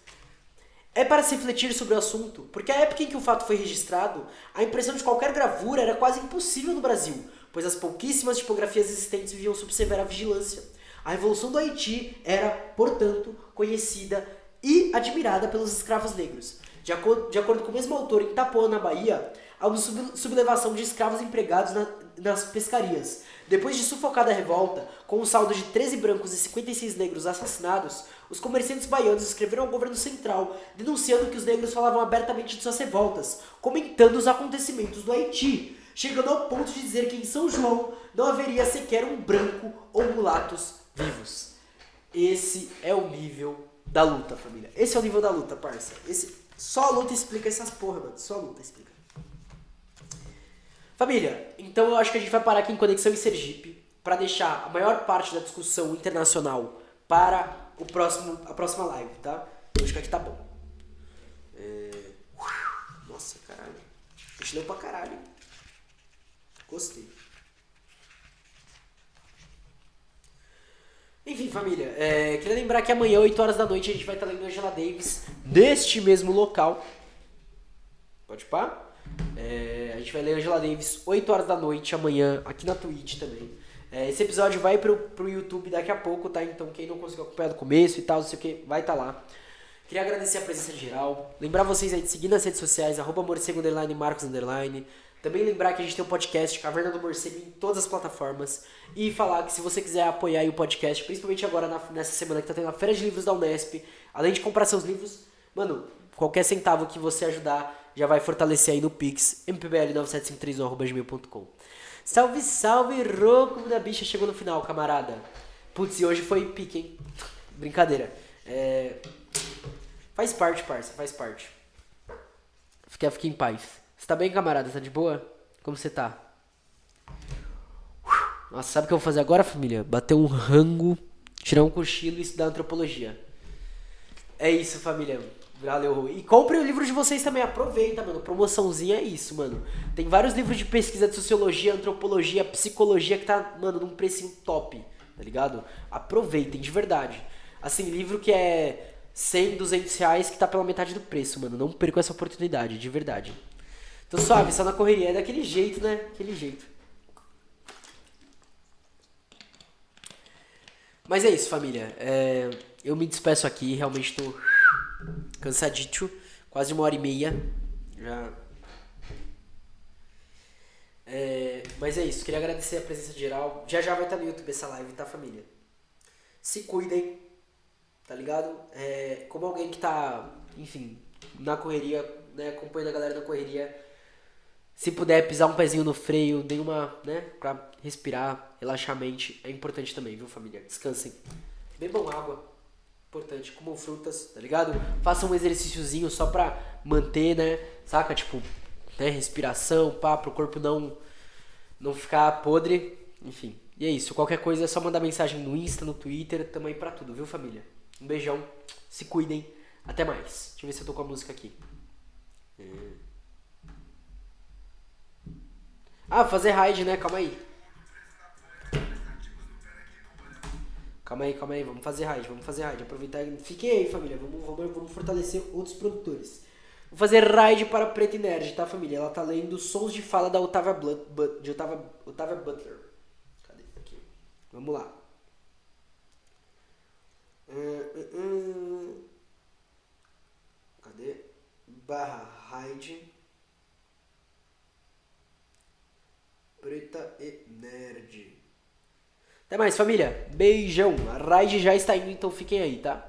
É para se refletir sobre o assunto, porque a época em que o fato foi registrado, a impressão de qualquer gravura era quase impossível no Brasil, pois as pouquíssimas tipografias existentes viviam sob severa vigilância. A Revolução do Haiti era, portanto, conhecida e admirada pelos escravos negros. De acordo com o mesmo autor, em Itapuã, na Bahia, há uma sublevação de escravos empregados nas pescarias. Depois de sufocada a revolta, com um saldo de 13 brancos e 56 negros assassinados, os comerciantes baianos escreveram ao governo central, denunciando que os negros falavam abertamente de suas revoltas, comentando os acontecimentos do Haiti, chegando ao ponto de dizer que em São João não haveria sequer um branco ou mulatos vivos. Esse é o nível da luta, família. Esse é o nível da luta, parça. Só a luta explica essas porra, mano. Só a luta explica. Família, então eu acho que a gente vai parar aqui em Conexão em Sergipe para deixar a maior parte da discussão internacional para a próxima live, tá? Eu acho que aqui tá bom. Nossa, caralho. A gente leu pra caralho. Gostei. Enfim, família, queria lembrar que amanhã, 8 horas da noite, a gente vai estar lendo Angela Davis neste mesmo local. Pode pá? A gente vai ler Angela Davis 8 horas da noite amanhã, aqui na Twitch também. Esse episódio vai pro YouTube daqui a pouco, tá? Então quem não conseguiu acompanhar do começo e tal, não sei o que, vai estar lá. Queria agradecer a presença geral. Lembrar vocês aí de seguir nas redes sociais, @morcego_, Marcos_. Também lembrar que a gente tem um podcast, Caverna do Morcego, em todas as plataformas. E falar que se você quiser apoiar aí o podcast, principalmente agora nessa semana que tá tendo a Feira de Livros da Unesp, além de comprar seus livros, mano, qualquer centavo que você ajudar já vai fortalecer aí no Pix, mpbl97531@gmail.com. Salve, salve, Roco da bicha, chegou no final, camarada. Putz, e hoje foi pique, hein? Brincadeira. Faz parte, parça, faz parte. Fique em paz. Você tá bem, camarada? Tá de boa? Como você tá? Nossa, sabe o que eu vou fazer agora, família? Bater um rango, tirar um cochilo e estudar antropologia. É isso, família. Valeu. E compre o livro de vocês também. Aproveita, mano. Promoçãozinha é isso, mano. Tem vários livros de pesquisa de sociologia, antropologia, psicologia que tá, mano, num precinho top, tá ligado? Aproveitem, de verdade. Assim, livro que é 100, 200 reais que tá pela metade do preço, mano. Não percam essa oportunidade, de verdade. Então suave, só na correria. É daquele jeito, né? Aquele jeito. Mas é isso, família. Eu me despeço aqui. Realmente tô cansadito. Quase 1h30. Já. Mas é isso. Queria agradecer a presença geral. Já vai estar no YouTube essa live, tá, família? Se cuidem. Tá ligado? Como alguém que tá, enfim, na correria, né? Acompanhando a galera na correria. Se puder pisar um pezinho no freio, dê uma, né, pra respirar, relaxar a mente, é importante também, viu, família? Descansem. Bebam água, importante. Comam frutas, tá ligado? Façam um exercíciozinho só pra manter, né, saca? Tipo, né, respiração, pá, pro corpo não ficar podre, enfim. E é isso, qualquer coisa é só mandar mensagem no Insta, no Twitter, tamo aí pra tudo, viu, família? Um beijão, se cuidem, até mais. Deixa eu ver se eu tô com a música aqui. Vou fazer raid, né? Calma aí. Calma aí. Vamos fazer raid. Aproveitar. Fiquem aí, família. Vamos fortalecer outros produtores. Vou fazer raid para Preta e Nerd, tá, família? Ela tá lendo Sons de Fala da Octavia Butler. Cadê? Aqui. Vamos lá. Cadê? /raid. Até mais, família. Beijão. A raid já está indo, então fiquem aí, tá?